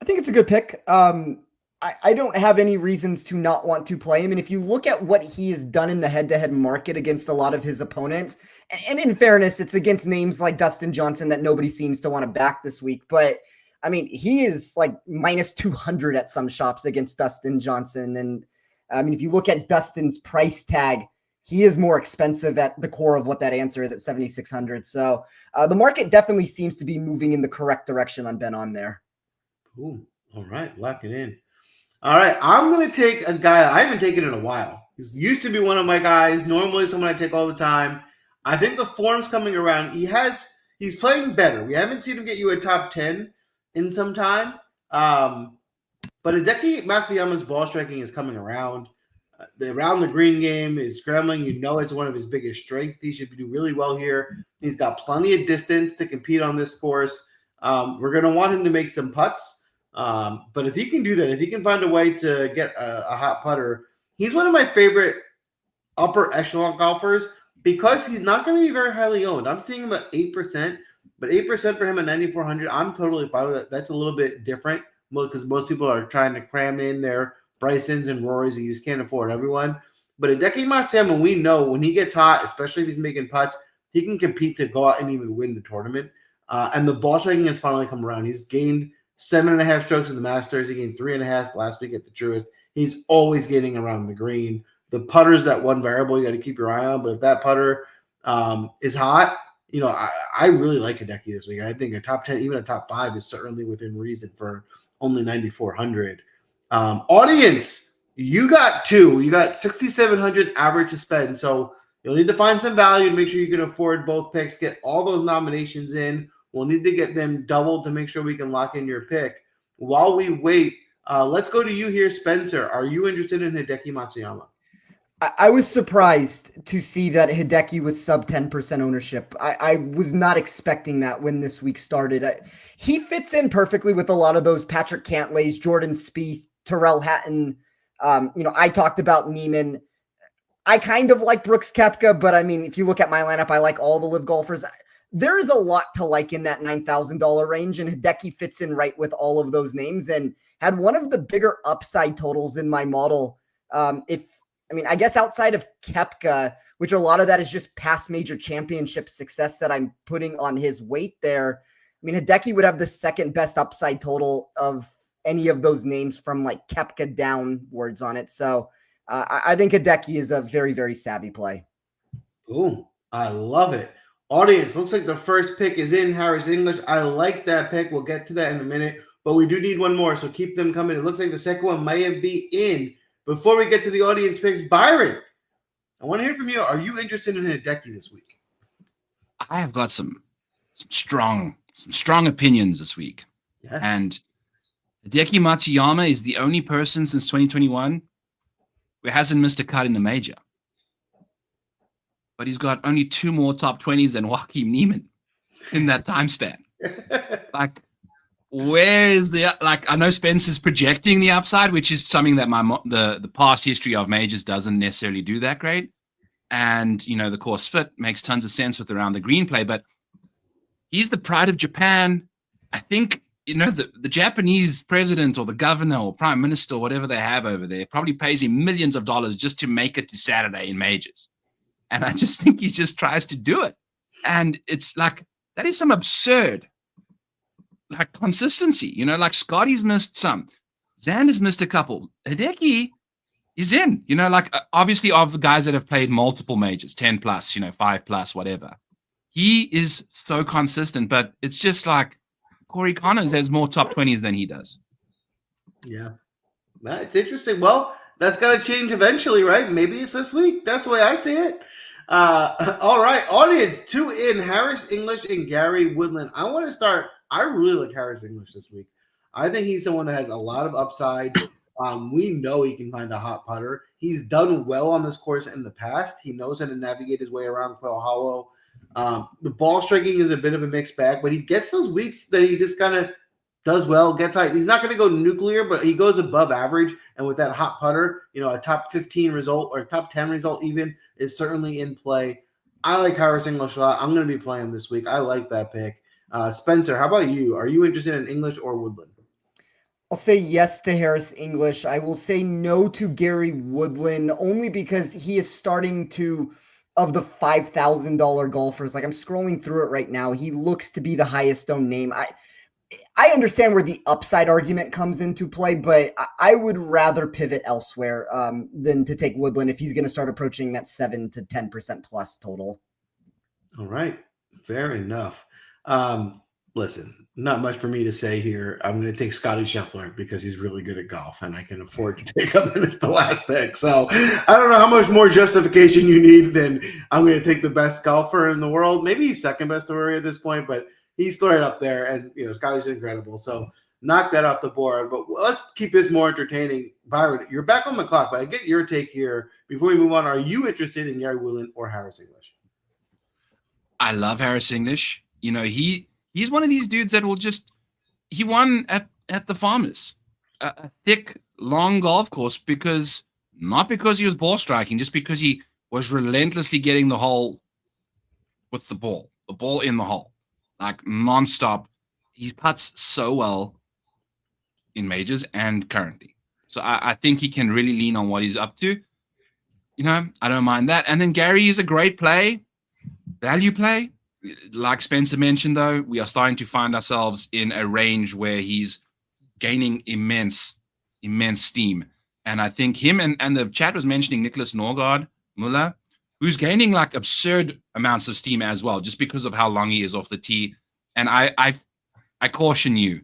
[SPEAKER 3] I think it's a good pick. I don't have any reasons to not want to play him. And if you look at what he has done in the head-to-head market against a lot of his opponents, and in fairness, it's against names like Dustin Johnson that nobody seems to want to back this week. But, he is like minus 200 at some shops against Dustin Johnson. And, if you look at Dustin's price tag, he is more expensive at the core of what that answer is at 7,600. So the market definitely seems to be moving in the correct direction on Ben On there.
[SPEAKER 1] Ooh, all right, lock it in. All right, I'm going to take a guy I haven't taken in a while. He used to be one of my guys, normally someone I take all the time. I think the form's coming around. He's playing better. We haven't seen him get you a top 10 in some time. But Hideki Matsuyama's ball striking is coming around. Around the green game is scrambling. It's one of his biggest strengths. He should do really well here. He's got plenty of distance to compete on this course. We're going to want him to make some putts. But if he can do that, if he can find a way to get a hot putter, he's one of my favorite upper echelon golfers because he's not going to be very highly owned. I'm seeing him at 8%, but 8% for him at 9,400, I'm totally fine with that. That's a little bit different because most people are trying to cram in their Brysons and Rorys, and you just can't afford everyone. But Hideki Matsuyama, we know when he gets hot, especially if he's making putts, he can compete to go out and even win the tournament. And the ball striking has finally come around. He's gained 7.5 strokes in the Masters. He gained 3.5 last week at the Truist. He's always getting around the green. The putter's that one variable you got to keep your eye on. But if that putter is hot, I really like Hideki this week. I think a top 10, even a top 5 is certainly within reason for only 9,400. Audience, you got 2. You got 6,700 average to spend. So you'll need to find some value to make sure you can afford both picks. Get all those nominations in. We'll need to get them doubled to make sure we can lock in your pick. While we wait, let's go to you here, Spencer. Are you interested in Hideki Matsuyama?
[SPEAKER 3] I was surprised to see that Hideki was sub 10% ownership. I was not expecting that when this week started. He fits in perfectly with a lot of those Patrick Cantlays, Jordan Spieth, Tyrrell Hatton. I talked about Neiman. I kind of like Brooks Koepka, but I mean, if you look at my lineup, I like all the live golfers. There is a lot to like in that $9,000 range, and Hideki fits in right with all of those names and had one of the bigger upside totals in my model. I guess outside of Koepka, which a lot of that is just past major championship success that I'm putting on his weight there. I mean, Hideki would have the second best upside total of any of those names from like Koepka downwards on it. So I think Hideki is a very, very savvy play.
[SPEAKER 1] Boom. I love it. Audience, looks like the first pick is in Harris English. I like that pick. We'll get to that in a minute, but we do need one more, so keep them coming. It looks like the second one might have been in. Before we get to the audience picks, Byron, I want to hear from you. Are you interested in Hideki this week?
[SPEAKER 2] I have got some strong opinions this week.
[SPEAKER 1] Yes.
[SPEAKER 2] And Hideki Matsuyama is the only person since 2021 who hasn't missed a cut in the major. But he's got only 2 more top 20s than Joaquin Neiman in that time span. Like, where is I know Spencer's projecting the upside, which is something that the past history of majors doesn't necessarily do that great. And, the course fit makes tons of sense with around the green play, but he's the pride of Japan. I think, the Japanese president or the governor or prime minister or whatever they have over there probably pays him millions of dollars just to make it to Saturday in majors. And I just think he just tries to do it. And it's like, that is some absurd consistency. Scotty's missed some. Xander's missed a couple. Hideki is in, obviously of the guys that have played multiple majors, 10 plus, 5 plus, whatever. He is so consistent, but it's just like Corey Connors has more top 20s than he does.
[SPEAKER 1] Yeah. It's interesting. Well, that's got to change eventually, right? Maybe it's this week. That's the way I see it. All right, audience, 2 in, Harris English and Gary Woodland. I want to start. I really like Harris English this week. I think he's someone that has a lot of upside. We know he can find a hot putter. He's done well on this course in the past. He knows how to navigate his way around Quail Hollow. The ball striking is a bit of a mixed bag, but he gets those weeks that he just kind of does well, gets high. He's not going to go nuclear, but he goes above average. And with that hot putter, a top 15 result or top 10 result even is certainly in play. I like Harris English a lot. I'm going to be playing him this week. I like that pick. Spencer, how about you? Are you interested in English or Woodland?
[SPEAKER 3] I'll say yes to Harris English. I will say no to Gary Woodland only because he is starting to, of the $5,000 golfers, I'm scrolling through it right now. He looks to be the highest owned name. I understand where the upside argument comes into play, but I would rather pivot elsewhere than to take Woodland if he's going to start approaching that 7 to 10% plus total.
[SPEAKER 1] All right. Fair enough. Listen, not much for me to say here. I'm going to take Scotty Scheffler because he's really good at golf and I can afford to take him and it's the last pick. So I don't know how much more justification you need than I'm going to take the best golfer in the world. Maybe he's second best already at this point, but he's right up there, and Scotty's incredible. So knock that off the board. But let's keep this more entertaining. Byron, you're back on the clock, but I get your take here. Before we move on, are you interested in Gary Woodland or Harris English?
[SPEAKER 2] I love Harris English. He's one of these dudes that will he won at the Farmers, a thick, long golf course not because he was ball striking, just because he was relentlessly getting the hole with the ball in the hole. Nonstop. He putts so well in majors and currently. So I think he can really lean on what he's up to. I don't mind that. And then Gary is a great play, value play. Like Spencer mentioned, though, we are starting to find ourselves in a range where he's gaining immense steam. And I think him and the chat was mentioning Nicholas Norgard Muller, who's gaining absurd amounts of steam as well, just because of how long he is off the tee. And I caution you,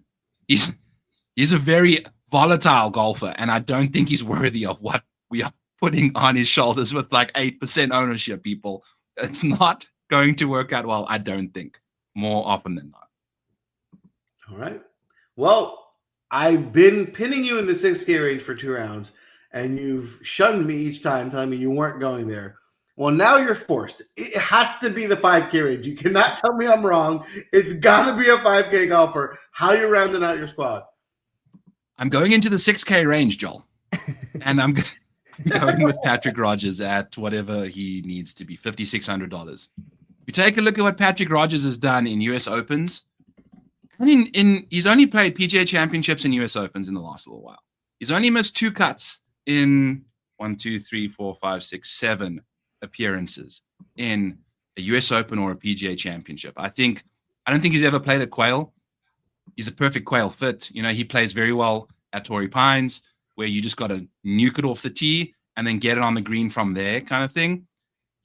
[SPEAKER 2] he's a very volatile golfer, and I don't think he's worthy of what we are putting on his shoulders with 8% ownership, people. It's not going to work out well, I don't think, more often than not.
[SPEAKER 1] right. Well, I've been pinning you in the 6K range for 2 rounds, and you've shunned me each time, telling me you weren't going there. Well, now you're forced. It has to be the 5K range. You cannot tell me I'm wrong. It's got to be a 5K golfer. How are you rounding out your squad?
[SPEAKER 2] I'm going into the 6K range, Joel. And I'm going with Patrick Rodgers at whatever he needs to be, $5,600. You take a look at what Patrick Rodgers has done in US Opens. And he's only played PGA Championships and US Opens in the last little while. He's only missed 2 cuts in 7 appearances in a US Open or a PGA Championship. I don't think he's ever played at Quail. He's a perfect Quail fit. You know, he plays very well at Torrey Pines, where you just got to nuke it off the tee and then get it on the green from there, kind of thing.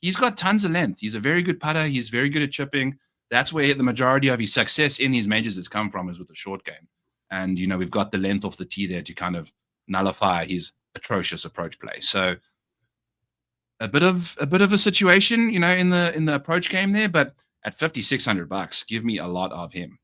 [SPEAKER 2] He's got tons of length. He's a very good putter. He's very good at chipping. That's where the majority of his success in these majors has come from, is with the short game. And, you know, we've got the length off the tee there to kind of nullify his atrocious approach play. So a bit of a situation, you know, in the approach game there, but at $5,600, give me a lot of him.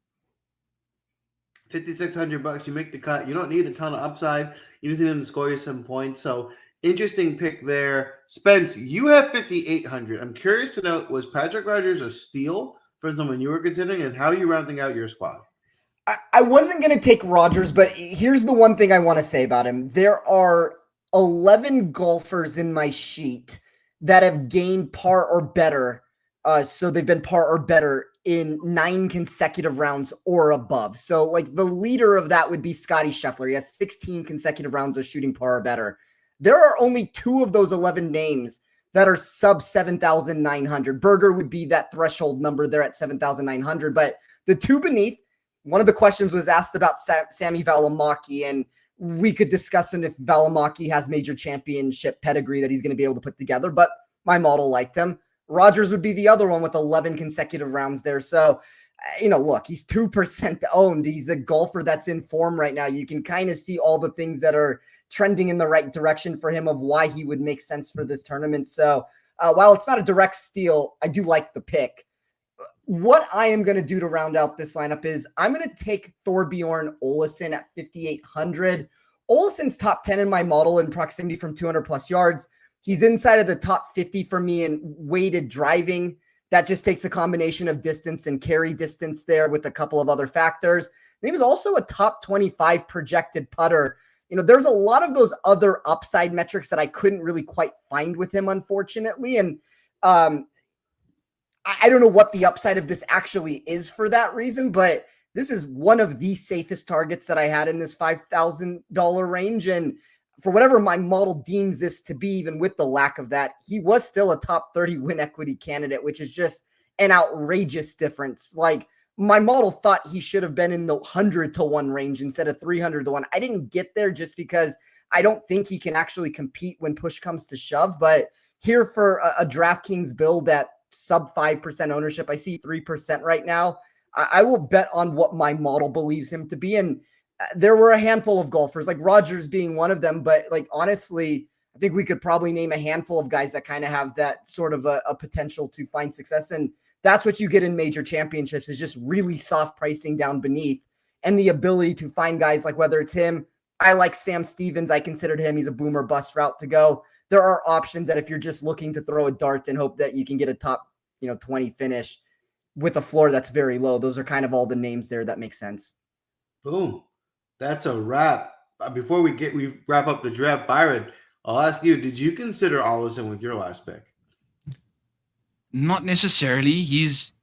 [SPEAKER 1] $5,600, you make the cut. You don't need a ton of upside. You just need him to score you some points. So interesting pick there. Spence, you have 5,800. I'm curious to know, was Patrick Rodgers a steal for someone you were considering, and how are you rounding out your squad?
[SPEAKER 3] I wasn't going to take Rodgers, but here's the one thing I want to say about him. There are 11 golfers in my sheet that have gained par or better. So they've been par or better in 9 consecutive rounds or above. So like the leader of that would be Scotty Scheffler. He has 16 consecutive rounds of shooting par or better. There are only 2 of those 11 names that are sub 7,900. Berger would be that threshold number there at 7,900. But the 2 beneath, one of the questions was asked about Sami Valimaki, and we could discuss if Valimaki has major championship pedigree that he's going to be able to put together, but my model liked him. Rodgers would be the other one with 11 consecutive rounds there. So, you know, look, he's 2% owned. He's a golfer that's in form right now. You can kind of see all the things that are trending in the right direction for him of why he would make sense for this tournament. So while it's not a direct steal, I do like the pick. What I am going to do to round out this lineup is I'm going to take Thorbjorn Olesen at 5,800. Olesen's top 10 in my model in proximity from 200 plus yards. He's inside of the top 50 for me in weighted driving. That just takes a combination of distance and carry distance there with a couple of other factors. And he was also a top 25 projected putter. You know, there's a lot of those other upside metrics that I couldn't really quite find with him, unfortunately. And I don't know what the upside of this actually is for that reason, but this is one of the safest targets that I had in this $5,000 range. And for whatever my model deems this to be, even with the lack of that, he was still a top 30 win equity candidate, which is just an outrageous difference. Like, my model thought he should have been in the 100-1 range instead of 300-1. I didn't get there just because I don't think he can actually compete when push comes to shove. But here for a DraftKings build at sub 5% ownership, I see 3% right now. I will bet on what my model believes him to be. And there were a handful of golfers, like Rodgers being one of them. But like, honestly, I think we could probably name a handful of guys that kind of have that sort of a potential to find success. And that's what you get in major championships, is just really soft pricing down beneath and the ability to find guys like, whether it's him. I like Sam Stevens. I considered him. He's a boomer bust route to go. There are options that if you're just looking to throw a dart and hope that you can get a top, 20 finish with a floor that's very low. Those are kind of all the names there that make sense.
[SPEAKER 1] Boom. That's a wrap. Before we wrap up the draft, Byron, I'll ask you, did you consider Olesen with your last pick?
[SPEAKER 2] Not necessarily. He's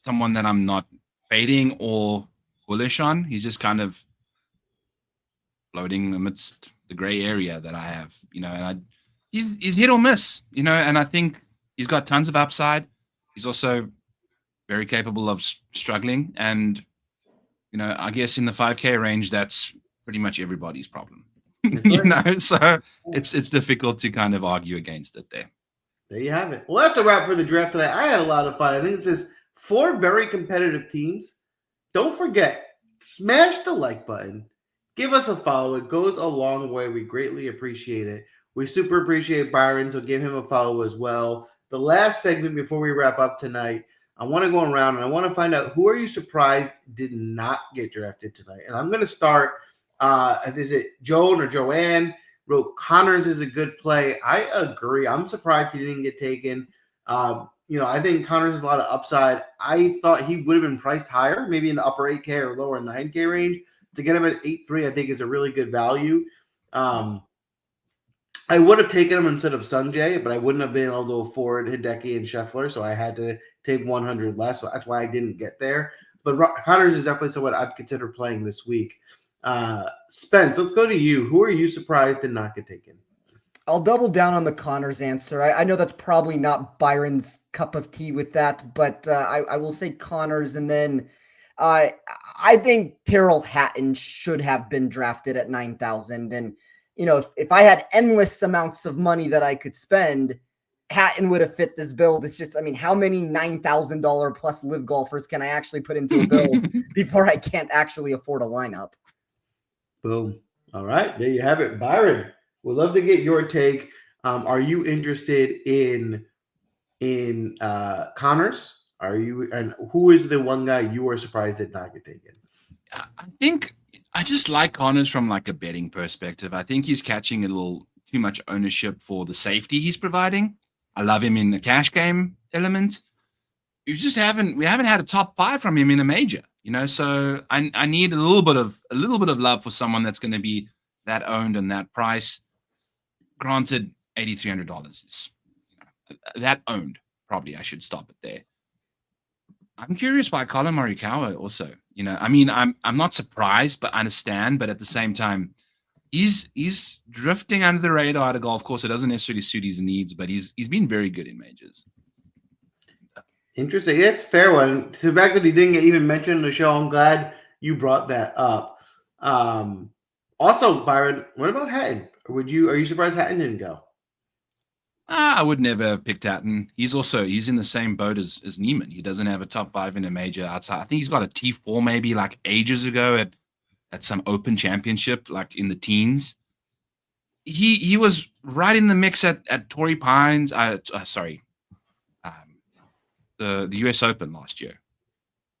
[SPEAKER 2] someone that I'm not fading or bullish on. He's just kind of floating amidst the gray area that I have, and he's hit or miss, and I think he's got tons of upside. He's also very capable of struggling. And, I guess in the 5K range, that's pretty much everybody's problem, so it's difficult to kind of argue against it there.
[SPEAKER 1] There you have it. Well, that's a wrap for the draft tonight. I had a lot of fun. I think this is 4 very competitive teams. Don't forget, smash the like button. Give us a follow. It goes a long way. We greatly appreciate it. We super appreciate Byron, so give him a follow as well. The last segment before we wrap up tonight, I want to go around and I want to find out who are you surprised did not get drafted tonight. And I'm going to start. Is it Joan or Joanne? Wrote Connors is a good play. I agree. I'm surprised he didn't get taken. I think Connors has a lot of upside. I thought he would have been priced higher, maybe in the upper 8K or lower 9K range. To get him at 8.3, I think is a really good value. I would have taken him instead of Sanjay, but I wouldn't have been able to afford Hideki and Scheffler, so I had to take 100 less. So that's why I didn't get there. But Connors is definitely someone I'd consider playing this week. Spence, let's go to you. Who are you surprised did not get taken?
[SPEAKER 3] I'll double down on the Connors answer. I know that's probably not Byron's cup of tea with that, but I will say Connors, and then I think Tyrrell Hatton should have been drafted at 9,000. And if I had endless amounts of money that I could spend, Hatton would have fit this build. It's just, how many $9,000 plus live golfers can I actually put into a build before I can't actually afford a lineup?
[SPEAKER 1] Boom. All right. There you have it. Byron, we'd love to get your take. Are you interested in Connors? And who is the one guy you were surprised did not get taken?
[SPEAKER 2] I think I just like Connors from like a betting perspective. I think he's catching a little too much ownership for the safety he's providing. I love him in the cash game element. We haven't had a top 5 from him in a major, so I need a little bit of love for someone that's going to be that owned and that price. Granted, $8,300 is that owned. Probably I should stop it there. I'm curious by Colin Morikawa also. I'm not surprised, but I understand. But at the same time, he's drifting under the radar at a golf course. It doesn't necessarily suit his needs, but he's been very good in majors.
[SPEAKER 1] Interesting. It's a fair one. The fact that he didn't get even mentioned in the show, I'm glad you brought that up. Also, Byron, what about Hatton? Are you surprised Hatton didn't go?
[SPEAKER 2] I would never have picked Hatton. He's in the same boat as Neiman. He doesn't have a top 5 in a major outside. I think he's got a T4 maybe like ages ago at some Open Championship, like in the teens. He was right in the mix at Torrey Pines. The US Open last year.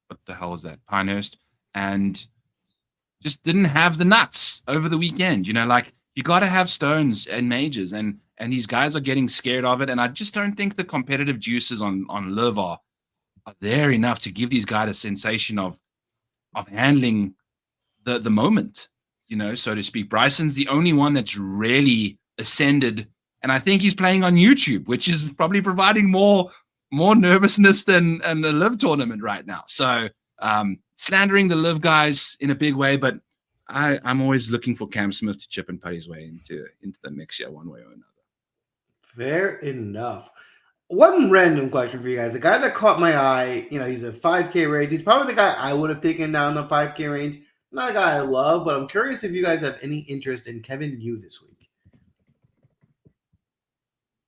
[SPEAKER 2] What the hell is that? Pinehurst. And just didn't have the nuts over the weekend. You got to have stones and majors, and these guys are getting scared of it. And I just don't think the competitive juices on Liv are there enough to give these guys a sensation of handling the moment, so to speak. Bryson's the only one that's really ascended, and I think he's playing on YouTube, which is probably providing more nervousness than the Liv tournament right now. So slandering the Liv guys in a big way, but I'm always looking for Cam Smith to chip and put his way into the mix here one way or another.
[SPEAKER 1] Fair enough. One random question for you guys. The guy that caught my eye, he's a 5K range. He's probably the guy I would have taken down the 5K range. Not a guy I love, but I'm curious if you guys have any interest in Kevin Yu this week.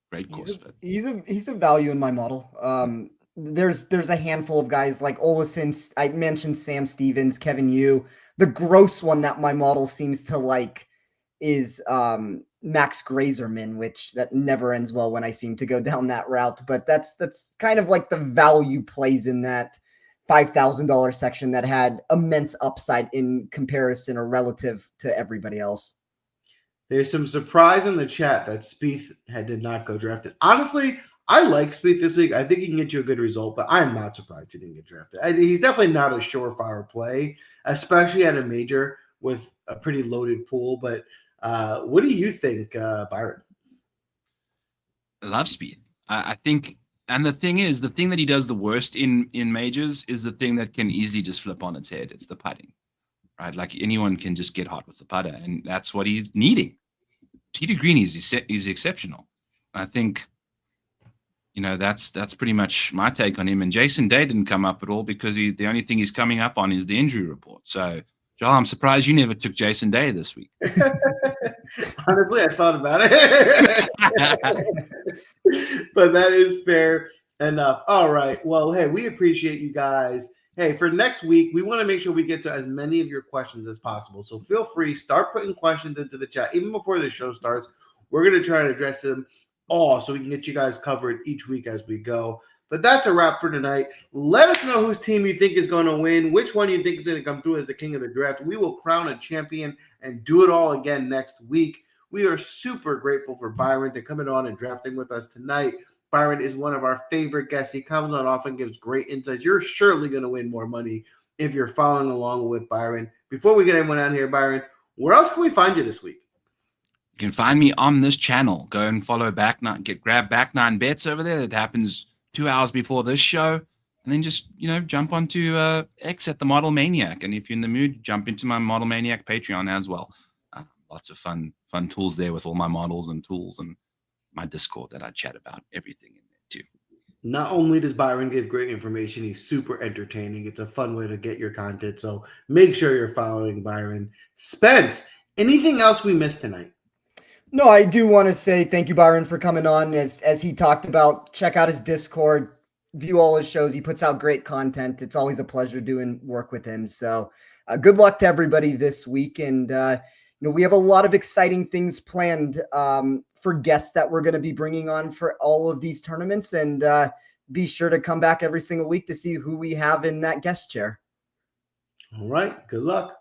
[SPEAKER 2] Great course fit.
[SPEAKER 3] He's a value in my model. There's a handful of guys like Olesen. I mentioned Sam Stevens, Kevin Yu. The gross one that my model seems to like is Max Grazerman, which that never ends well when I seem to go down that route. But that's kind of like the value plays in that $5,000 section that had immense upside in comparison or relative to everybody else.
[SPEAKER 1] There's some surprise in the chat that Spieth did not go drafted. Honestly, I like Spieth this week. I think he can get you a good result, but I'm not surprised he didn't get drafted. He's definitely not a surefire play, especially at a major with a pretty loaded pool. But what do you think, Byron?
[SPEAKER 2] I love Spieth. I think, and the thing that he does the worst in majors is the thing that can easily just flip on its head. It's the putting, right? Like anyone can just get hot with the putter, and that's what he's needing. Tee to green is exceptional. I think, that's pretty much my take on him. And Jason Day didn't come up at all because the only thing he's coming up on is the injury report. So, Joel, I'm surprised you never took Jason Day this week.
[SPEAKER 1] Honestly, I thought about it. But that is fair enough. All right. Well, hey, we appreciate you guys. Hey, for next week, we want to make sure we get to as many of your questions as possible. So feel free, start putting questions into the chat. Even before the show starts, we're going to try to address them all so we can get you guys covered each week as we go. But that's a wrap for tonight. Let us know whose team you think is going to win, which one you think is going to come through as the king of the draft. We will crown a champion and do it all again next week. We are super grateful for Byron to coming on and drafting with us tonight. Byron is one of our favorite guests. He comes on often, gives great insights. You're surely going to win more money if you're following along with Byron. Before we get everyone out here, Byron, where else can we find you this week?
[SPEAKER 2] You can find me on this channel. Go and follow grab Back Nine Bets over there. That happens 2 hours before this show. And then just, jump onto X at the Model Maniac. And if you're in the mood, jump into my Model Maniac Patreon as well. Lots of fun tools there with all my models and tools, and my Discord that I chat about everything in there too.
[SPEAKER 1] Not only does Byron give great information, he's super entertaining. It's a fun way to get your content. So make sure you're following Byron. Spence, anything else we missed tonight?
[SPEAKER 3] No, I do want to say thank you, Byron, for coming on. As he talked about, check out his Discord, view all his shows. He puts out great content. It's always a pleasure doing work with him. So good luck to everybody this week. And, we have a lot of exciting things planned for guests that we're going to be bringing on for all of these tournaments. And be sure to come back every single week to see who we have in that guest chair.
[SPEAKER 1] All right. Good luck.